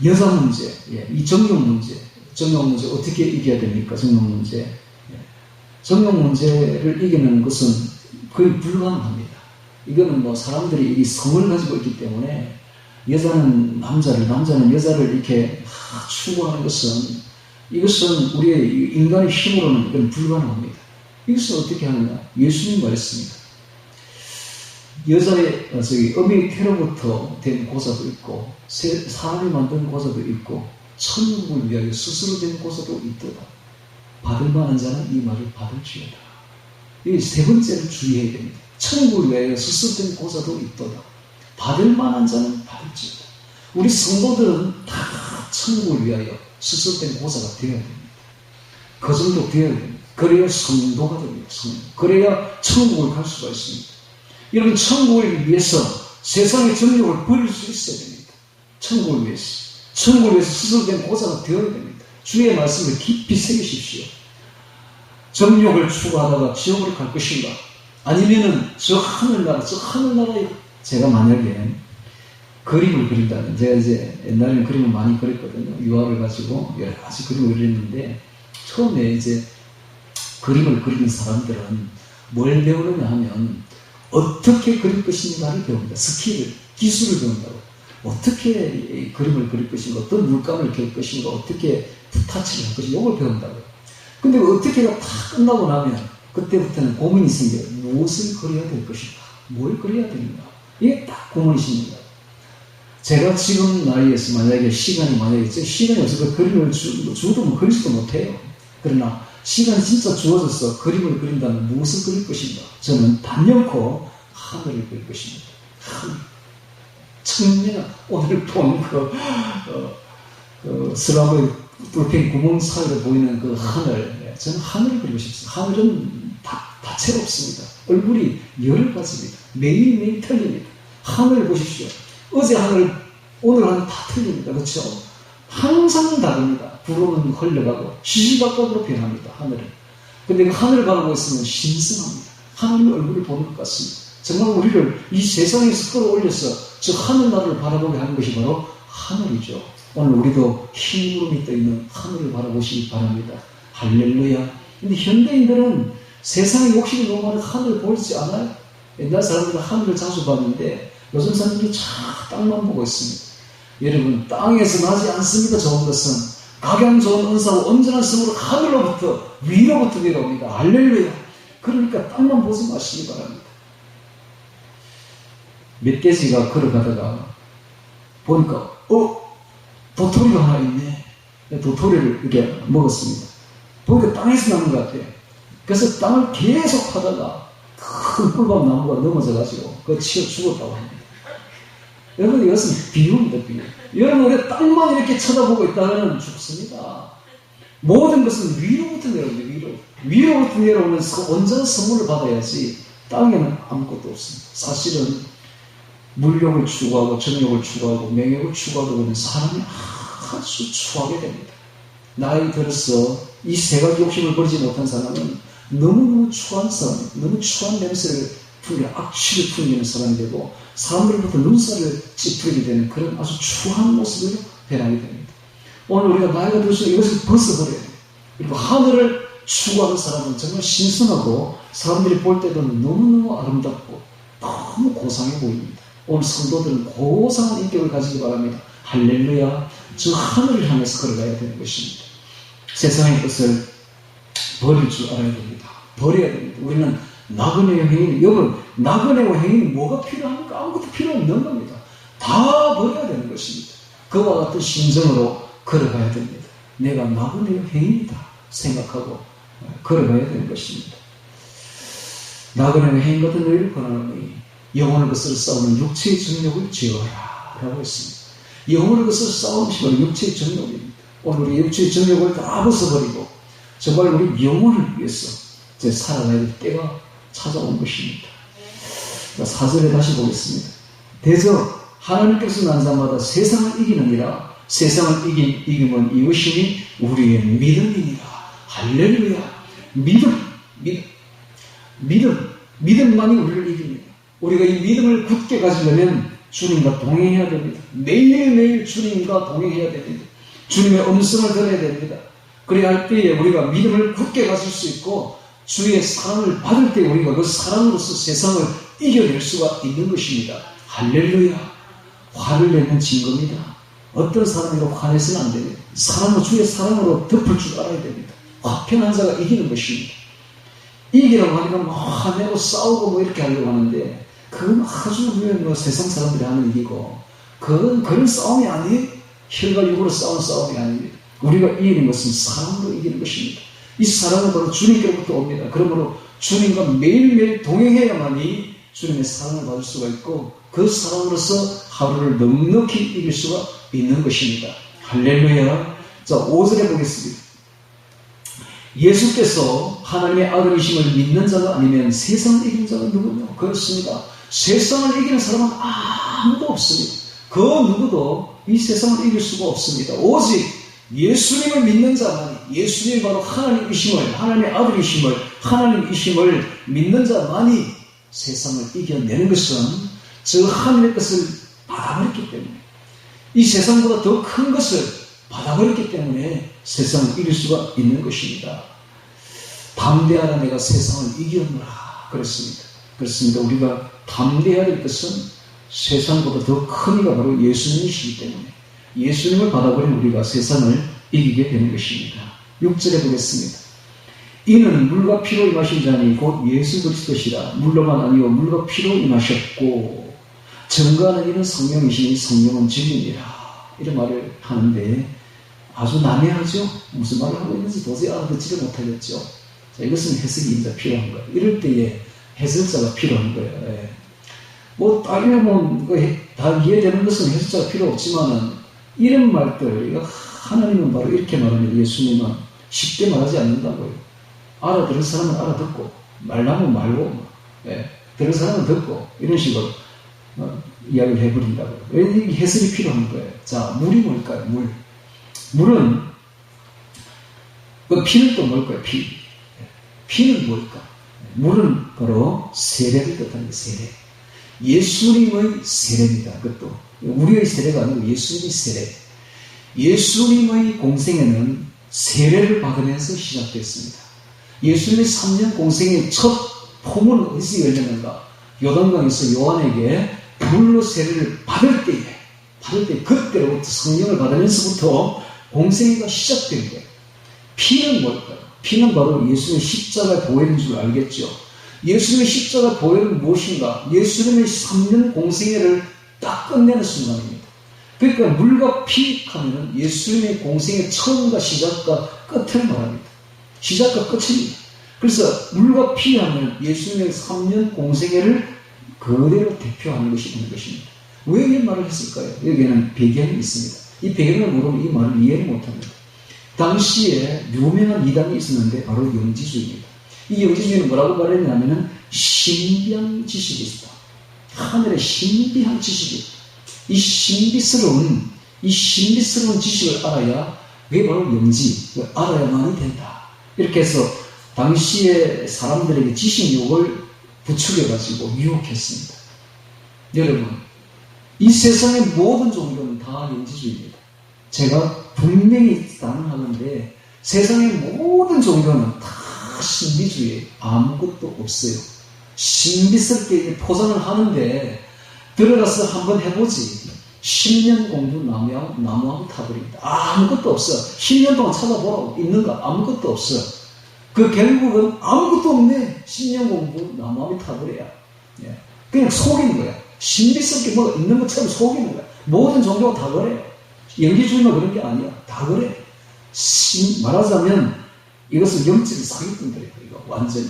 여자 문제, 이 정욕 문제 어떻게 이겨야 됩니까? 정욕 문제를 이기는 것은 거의 불가능합니다. 이거는 사람들이 이 성을 가지고 있기 때문에 여자는 남자는 여자를 이렇게 추구하는 이것은 우리의 인간의 힘으로는 이건 불가능합니다. 이것을 어떻게 하느냐? 예수님 말했습니다. 여자의 어미 태로부터 된 고사도 있고 사람이 만든 고사도 있고 천국을 위하여 스스로 된 고사도 있도다. 받을 만한 자는 이 말을 받을지어다. 이 세 번째를 주의해야 됩니다. 천국을 위하여 스스로 된 고사도 있도다. 받을 만한 자는 받을지어다. 우리 성도들은 다 천국을 위하여 스스로 된 고사가 되어야 됩니다. 그 정도 되어야 됩니다. 그래야 성도가 됩니다. 그래야 천국을 갈 수가 있습니다. 여러분 천국을 위해서 세상의 정욕을 버릴 수 있어야 됩니다. 천국을 위해서 스스로 된 고사가 되어야 됩니다. 주의 말씀을 깊이 새기십시오. 정욕을 추구하다가 지옥을 갈 것인가? 아니면은 저 하늘나라에 제가 만약에 그림을 그린다면, 제가 이제 옛날에는 그림을 많이 그렸거든요. 유화를 가지고 여러 가지 그림을 그렸는데, 처음에 이제 그림을 그리는 사람들은 뭘 배우느냐 하면, 어떻게 그릴 것인가를 배웁니다. 기술을 배운다고. 어떻게 그림을 그릴 것인가, 어떤 물감을 켤 것인가, 어떻게 붓타치를 할 것인가, 이걸 배운다고요. 근데 어떻게가 다 끝나고 나면, 그때부터는 고민이 생겨요. 무엇을 그려야 될 것인가? 뭘 그려야 되는가? 이게 딱 고민이 생깁니다. 제가 지금 나이에서 만약에 시간이 없어서 그림을 주도 그리지도 못해요. 그러나 시간이 진짜 주어져서 그림을 그린다면 무엇을 그릴 것인가? 저는 단연코 하늘을 그릴 것입니다. 하늘. 청년 오늘 본 슬라브의 불펜 구멍 사이로 보이는 그 하늘, 저는 하늘을 그리고 싶습니다. 하늘은 다채롭습니다. 얼굴이 여러 가지입니다. 매일매일 틀립니다. 하늘을 보십시오. 어제 하늘, 오늘 하늘 다 틀립니다. 그렇죠? 항상 다릅니다. 구름은 흘러가고 시시각각으로 변합니다. 하늘은. 근데 그 하늘을 바라보고 있으면 신성합니다. 하나님의 얼굴을 보는 것 같습니다. 정말 우리를 이 세상에서 끌어올려서 저 하늘나라를 바라보게 하는 것이 바로 하늘이죠. 오늘 우리도 흰구름이 떠있는 하늘을 바라보시기 바랍니다. 할렐루야. 근데 현대인들은 세상에 욕심이 너무 많아서 하늘을 보지 않아요. 옛날 사람들은 하늘을 자주 봤는데 요즘 사람들은 땅만 보고 있습니다. 여러분, 땅에서 나지 않습니다. 좋은 것은 각양 좋은 은사와 온전한 성으로 하늘로부터 위로부터 내려옵니다. 할렐루야. 그러니까 땅만 보지 마시기 바랍니다. 멧돼지가 걸어가다가 보니까 도토리가 하나 있네. 도토리를 이렇게 먹었습니다. 보니까 땅에서 나는 것 같아요. 그래서 땅을 계속 파다가 큰 꿀밤 나무가 넘어져가지고 그거 치어 죽었다고 합니다. 여러분, 이것은 비유입니다. 비유. 여러분, 우리 땅만 이렇게 쳐다보고 있다면 죽습니다. 모든 것은 위로부터 내려옵니다. 위로부터 내려오면서 온전한 선물을 받아야지 땅에는 아무것도 없습니다. 사실은 물욕을 추구하고 정욕을 추구하고 명예를 추구하고 그러면 사람이 아주 추하게 됩니다. 나이 들어서 이 세 가지 욕심을 버리지 못한 사람은 너무너무 추한 사람, 너무 추한 냄새를 풍기는, 악취를 풍기는 사람이 되고 사람들로부터 눈살을 찌푸리게 되는 그런 아주 추한 모습을 변하게 됩니다. 오늘 우리가 나이가 들어서 이것을 벗어버려야 돼요. 그리고 하늘을 추구하는 사람은 정말 신선하고 사람들이 볼 때도 너무너무 아름답고 너무 고상해 보입니다. 오늘 성도들은 고상한 인격을 가지기 바랍니다. 할렐루야. 저 하늘을 향해서 걸어가야 되는 것입니다. 세상의 것을 버릴 줄 알아야 됩니다. 버려야 됩니다. 우리는 나그네의 행위, 여러분, 나그네의 행위는 뭐가 필요합니까? 아무것도 필요 없는 겁니다. 다 버려야 되는 것입니다. 그와 같은 심정으로 걸어가야 됩니다. 내가 나그네의 행위이다 생각하고 걸어가야 되는 것입니다. 나그네의 행위 같은 너희를 권하노니 영혼을 것으로 싸우는 육체의 정욕을 제어하라 라고 했습니다. 영혼을 것으로 싸우는 것이 바로 육체의 정욕입니다. 오늘 우리 육체의 정욕을 다 벗어버리고 정말 우리 영혼을 위해서 이제 살아가야 될 때가 찾아온 것입니다. 4절에 다시 보겠습니다. 대저 하나님께서 난 자마다 세상을 이기느니라. 세상을 이기면 이것이니 우리의 믿음이니라. 할렐루야. 믿음만이 우리를 이깁니다. 우리가 이 믿음을 굳게 가지려면 주님과 동행해야 됩니다. 매일매일 주님과 동행해야 됩니다. 주님의 음성을 들어야 됩니다. 그래야 할 때에 우리가 믿음을 굳게 가질 수 있고 주의 사랑을 받을 때 우리가 그 사랑으로서 세상을 이겨낼 수가 있는 것입니다. 할렐루야. 화를 내면 진 겁니다. 어떤 사람이라 화내서는 안 됩니다. 사랑으로, 주의 사랑으로 덮을 줄 알아야 됩니다. 화평한 자가 이기는 것입니다. 이기라고 하니까 뭐 화내고 싸우고 뭐 이렇게 하려고 하는데 그건 아주 뭐 세상 사람들이 하는 일이고 그건 그런 싸움이 아니에요. 혈과 육으로 싸우는 싸움이 아닙니다. 우리가 이기는 것은 사랑으로 이기는 것입니다. 이 사랑은 바로 주님께로부터 옵니다. 그러므로 주님과 매일매일 동행해야만이 주님의 사랑을 받을 수가 있고 그 사랑으로서 하루를 넉넉히 이길 수가 있는 것입니다. 할렐루야. 자, 5절에 보겠습니다. 예수께서 하나님의 아들이심을 믿는 자가 아니면 세상을 이기는 자가 누구냐? 그렇습니다. 세상을 이기는 사람은 아무도 없습니다. 그 누구도 이 세상을 이길 수가 없습니다. 오직 예수님을 믿는 자만이, 예수님이 바로 하나님이심을, 하나님의 아들이심을, 하나님이심을 믿는 자만이 세상을 이겨내는 것은 저 하늘의 것을 받아버렸기 때문에, 이 세상보다 더 큰 것을 받아버렸기 때문에 세상을 이길 수가 있는 것입니다. 담대하라 내가 세상을 이겼노라 그랬습니다. 그렇습니다. 우리가 담대해야 될 것은 세상보다 더 큰 이가 바로 예수님이시기 때문에 예수님을 받아버린 우리가 세상을 이기게 되는 것입니다. 6절에 보겠습니다. 이는 물과 피로 임하신 자니 곧 예수 그리스도시라. 물로만 아니요 물과 피로 임하셨고 증거하는 이는 성령이시니 성령은 진리니라. 이런 말을 하는데 아주 난해하죠. 무슨 말을 하고 있는지 도저히 알아듣지를 못하겠죠. 자, 이것은 해석이 이제 필요한 거예요. 이럴 때에 해석자가 필요한 거예요. 예. 뭐 따지면 다 이해되는 것은 해석자가 필요 없지만은 이런 말들, 하나님은 바로 이렇게 말합니다. 예수님은 쉽게 말하지 않는다고요. 알아들은 사람은 알아듣고 말라면 말고 예. 들은 사람은 듣고 이런 식으로 이야기를 해버린다고요. 왜 해석이 필요한 거예요? 자, 물이 뭘까요? 물은 그 피는 또 뭘까요? 피. 피는 뭘까? 물은 바로 세례를 뜻하는 게 세례. 예수님의 세례입니다. 그것도 우리의 세례가 아니고 예수님의 세례. 예수님의 공생애는 세례를 받으면서 시작됐습니다. 예수님의 3년 공생의 첫 포문은 어디서 열렸는가? 요단강에서 요한에게 물로 세례를 받을 때 그때로부터 성령을 받으면서부터 공생애가 시작된 거예요. 피는 뭘까요? 피는 바로 예수님의 십자가 보혈인 줄 알겠죠. 예수님의 십자가 보혈은 무엇인가? 예수님의 3년 공생애를 딱 끝내는 순간입니다. 그러니까 물과 피 하면 예수님의 공생의 처음과 시작과 끝을 말합니다. 시작과 끝입니다. 그래서 물과 피 하면 예수님의 3년 공생애를 그대로 대표하는 것이 있는 것입니다. 왜 이 말을 했을까요? 여기에는 배경이 있습니다. 이 배경을 모르면 이 말을 이해를 못합니다. 당시에 유명한 이단이 있었는데 바로 영지주의입니다. 이 영지주의는 뭐라고 말했냐면은 신비한 지식이 있다. 하늘의 신비한 지식이 있다. 이 신비스러운 지식을 알아야 그게 바로 영지, 알아야만이 된다. 이렇게 해서 당시에 사람들에게 지식욕을 부추겨가지고 유혹했습니다. 여러분, 이 세상의 모든 종교는 다 영지주의입니다. 제가 분명히 단언하는데 세상의 모든 종교는 다 신비주의에 아무것도 없어요. 신비스럽게 포장을 하는데 들어가서 한번 해보지. 10년 공부 나무하고 타버립니다. 아무것도 없어. 10년 동안 찾아보라고. 있는가? 아무것도 없어. 그 결국은 아무것도 없네. 10년 공부 나무하고 타버려야. 예. 그냥 속이는 거야. 신비스럽게 뭐가 있는 것처럼 속이는 거야. 모든 종교가 다 그래요. 영지주의만 그런 게 아니야. 다 그래. 말하자면 이것은 영적인 사기꾼들이에요. 이거 완전히.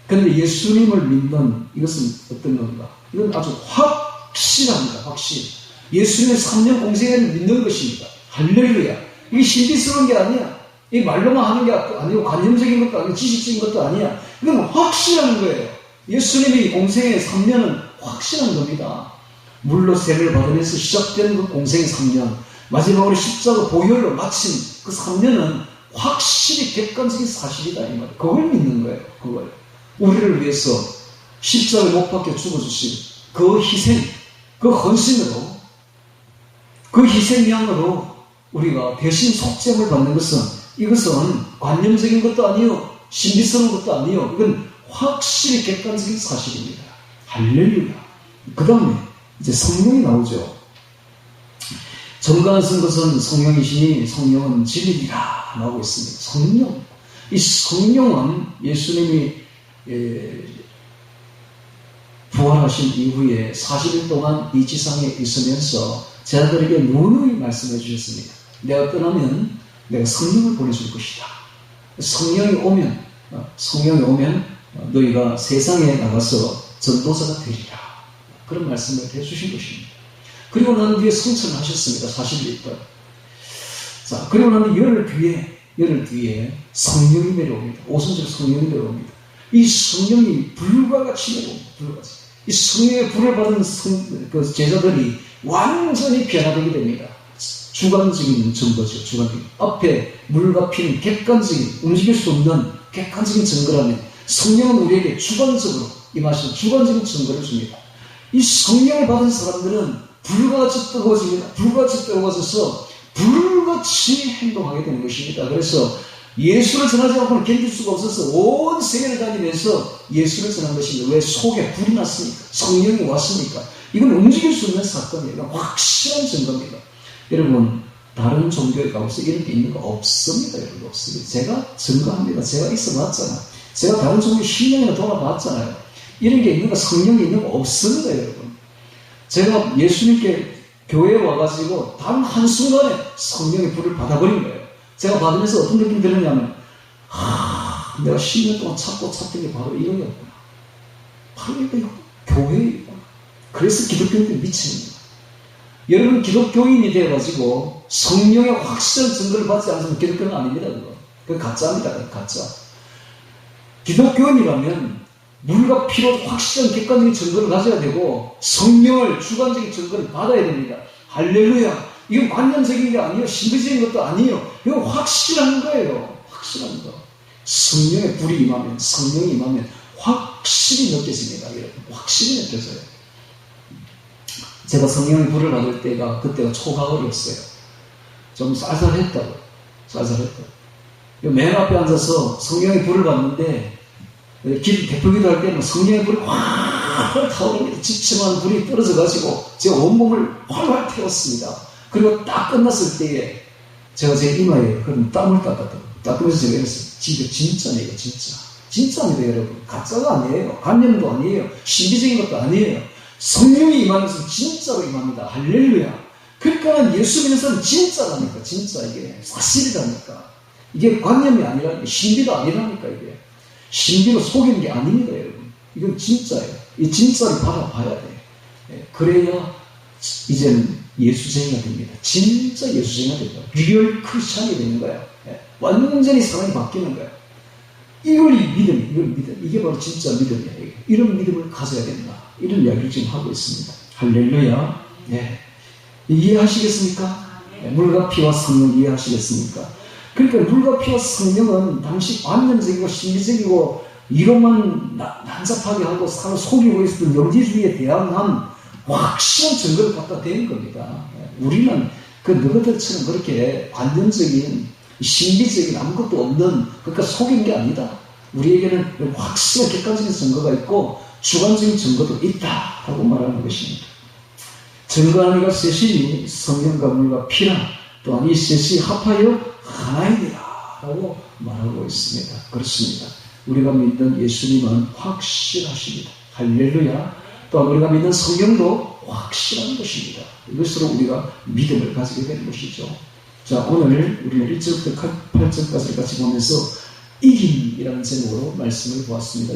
그런데 예수님을 믿는 이것은 어떤 건가? 이건 아주 확실합니다. 확실. 예수님의 3년 공생애를 믿는 것입니다. 할렐루야. 이게 신비스러운 게 아니야. 이 말로만 하는 게 아니고 관념적인 것도 아니고 지식적인 것도 아니야. 이건 확실한 거예요. 예수님의 공생애 3년은 확실한 겁니다. 물로 세례를 받으면서 시작된 그 공생의 3년, 마지막으로 십자가 보혈로 마친 그 3년은 확실히 객관적인 사실이다 이 말이에요. 그걸 믿는 거예요. 그걸. 우리를 위해서 십자가에 못 박혀 죽어주신 그 희생, 그 헌신으로, 그 희생양으로 우리가 대신 속죄함을 받는 것은 이것은 관념적인 것도 아니요, 신비스러운 것도 아니요, 이건 확실히 객관적인 사실입니다. 할렐루야. 그 다음에 이제 성령이 나오죠. 정가한 것은 성령이시니 성령은 진리니라 나오고 있습니다. 성령. 이 성령은 예수님이 부활하신 이후에 40일 동안 이 지상에 있으면서 제자들에게 누누이 말씀해 주셨습니다. 내가 떠나면 내가 성령을 보내줄 것이다. 성령이 오면 너희가 세상에 나가서 전도자가 되리라. 그런 말씀을 해주신 것입니다. 그리고 난 뒤에 성천을 하셨습니다. 40일 동안. 자, 그리고 난 열흘 뒤에 성령이 내려옵니다. 오순절 성령이 내려옵니다. 이 성령이 불과 같이 내려옵니다. 불같이. 이 성령의 불을 받은 그 제자들이 완전히 변화되게 됩니다. 주관적인 증거죠. 주관적인. 앞에 물과 피는 객관적인, 움직일 수 없는 객관적인 증거라면 성령은 우리에게 주관적으로 임하신 주관적인 증거를 줍니다. 이 성령을 받은 사람들은 불같이 뜨거워집니다. 불같이 뜨거워져서 불같이 행동하게 되는 것입니다. 그래서 예수를 전하지 않고는 견딜 수가 없어서 온 세계를 다니면서 예수를 전한 것입니다. 왜? 속에 불이 났으니까. 성령이 왔으니까. 이건 움직일 수 없는 사건이에요. 확실한 증거입니다. 여러분, 다른 종교에 가서 이런 게 있는 거 없습니다. 여러분, 없습니다. 제가 증거합니다. 제가 있어봤잖아요. 제가 다른 종교 10년이나 돌아봤잖아요. 이런 게 있는 거, 성령이 있는 거 없습니다. 여러분. 제가 예수님께 교회에 와가지고 단 한순간에 성령의 불을 받아버린 거예요. 제가 받으면서 어떤 느낌이 들었냐면, 내가 10년 동안 찾던 게 바로 이거였구나. 바로 이거였구나. 교회였구나. 그래서 기독교인들이 미치는 거예요. 여러분, 기독교인이 되어가지고 성령의 확실한 증거를 받지 않으면 기독교는 아닙니다. 그거 가짜입니다. 그거 가짜. 기독교인이라면 물과 피로 확실한 객관적인 증거를 가져야 되고 성령을 주관적인 증거를 받아야 됩니다. 할렐루야. 이건 관념적인 게 아니에요. 신비적인 것도 아니에요. 이건 확실한 거예요. 확실한 거. 성령의 불이 임하면, 성령이 임하면 확실히 느껴집니다. 여러분, 확실히 느껴져요. 제가 성령의 불을 받을 때가, 그때가 초가을이었어요. 좀 쌀쌀했다고. 맨 앞에 앉아서 성령의 불을 받는데, 대표기도 할 때는 성령의 불이 활활 타오릅니다. 지침한 불이 떨어져가지고 제가 온몸을 활활 태웠습니다. 그리고 딱 끝났을 때에 제가 제 이마에 그런 땀을 닦으면서 제가 이랬어요. 진짜네, 이거 진짜. 진짜입니다, 여러분. 가짜가 아니에요. 관념도 아니에요. 신비적인 것도 아니에요. 성령이 임하면서 진짜로 임합니다. 할렐루야. 그러니까 예수 믿는 사람은 진짜라니까. 진짜 이게 사실이라니까. 이게 관념이 아니라니까. 신비도 아니라니까. 이게 신비로 속이는 게 아닙니다, 여러분. 이건 진짜예요. 이 진짜를 바라봐야 돼. 그래야 이제는 예수쟁이가 됩니다. 진짜 예수쟁이가 됩니다. 리얼 크리스찬이 되는 거야. 완전히 사람이 바뀌는 거야. 이걸 믿음. 이게 바로 진짜 믿음이야. 이런 믿음을 가져야 된다. 이런 이야기를 지금 하고 있습니다. 할렐루야. 네. 이해하시겠습니까? 네. 물과 피와 성령 이해하시겠습니까? 그러니까 물과 피와 성령은 당시 관념적이고 신비적이고 이것만 난잡하게 하고 사람을 속이고 있었던 영지주의에 대항한 확실한 증거를 갖다 대는 겁니다. 우리는 그 너희들처럼 그렇게 관념적인 신비적인 아무것도 없는, 그러니까 속인 게 아니다. 우리에게는 확실한 객관적인 증거가 있고 주관적인 증거도 있다라고 말하는 것입니다. 증거 하나가 셋이니 성령과 물과 피라, 또한 이 셋이 합하여 하나이니라 라고 말하고 있습니다. 그렇습니다. 우리가 믿는 예수님은 확실하십니다. 할렐루야. 또한 우리가 믿는 성경도 확실한 것입니다. 이것으로 우리가 믿음을 가지게 되는 것이죠. 자, 오늘 우리는 1절부터 8절까지 같이 보면서 이김이라는 제목으로 말씀을 보았습니다.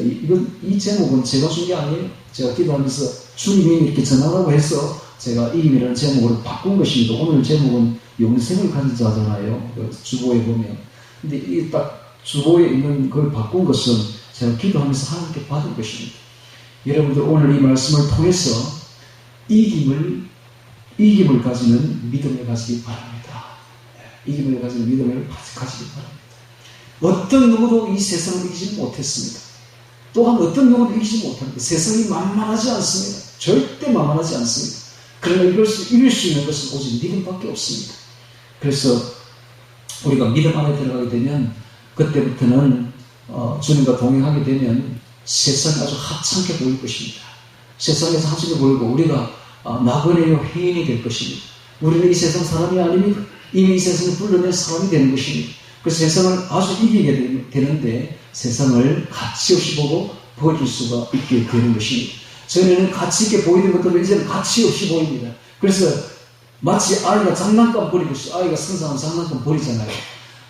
이 제목은 제가 준 게 아니에요. 제가 기도하면서 주님이 이렇게 전하라고 해서 제가 이김이라는 제목으로 바꾼 것입니다. 오늘 제목은 영생을 가진 자잖아요. 주보에 보면. 근데 이 딱 주보에 있는 걸 바꾼 것은 제가 기도하면서 하나님께 받은 것입니다. 여러분들 오늘 이 말씀을 통해서 이김을 가지는 믿음을 가지기 바랍니다. 이김을 가지는 믿음을 가지기 바랍니다. 어떤 누구도 이 세상을 이기지 못했습니다. 또한 어떤 누구도 이기지 못합니다. 세상이 만만하지 않습니다. 절대 만만하지 않습니다. 그러나 이길 수 있는 것은 오직 믿음밖에 없습니다. 그래서 우리가 믿음 안에 들어가게 되면 그때부터는 주님과 동행하게 되면 세상이 아주 하찮게 보일 것입니다. 세상에서 하찮게 보이고 우리가 나그네요 해인이 될 것입니다. 우리는 이 세상 사람이 아닙니다. 이미 이 세상을 불러낸 사람이 되는 것입니다. 그 세상을 아주 이기게 되는데 세상을 가치 없이 보고 버릴 수가 있게 되는 것입니다. 전에는 가치 있게 보이는 것들도 이제는 가치 없이 보입니다. 그래서 마치 아이가 장난감 버리듯이 아이가 성장한 장난감 버리잖아요.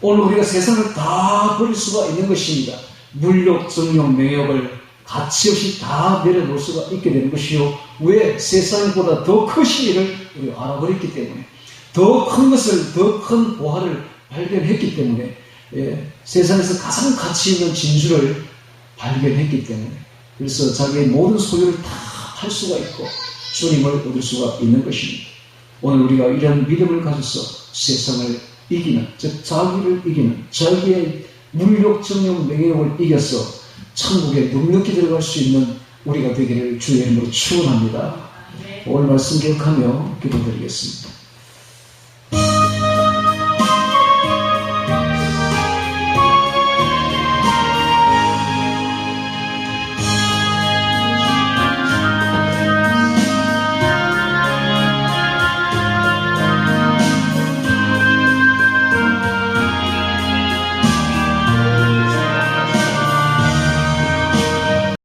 오늘 우리가 세상을 다 버릴 수가 있는 것입니다. 물욕, 정욕, 명욕을 가치 없이 다 내려놓을 수가 있게 되는 것이요. 왜? 세상보다 더 크신 일을 우리가 알아버렸기 때문에, 더 큰 것을, 더 큰 보화를 발견했기 때문에, 세상에서 가장 가치 있는 진주를 발견했기 때문에, 그래서 자기의 모든 소유를 다 할 수가 있고 주님을 얻을 수가 있는 것입니다. 오늘 우리가 이런 믿음을 가져서 세상을 이기는, 즉 자기를 이기는, 자기의 물욕, 정욕, 명예욕을 이겨서 천국에 넉넉히 들어갈 수 있는 우리가 되기를 주의 이름으로 축원합니다. 오늘 말씀 기억하며 기도드리겠습니다.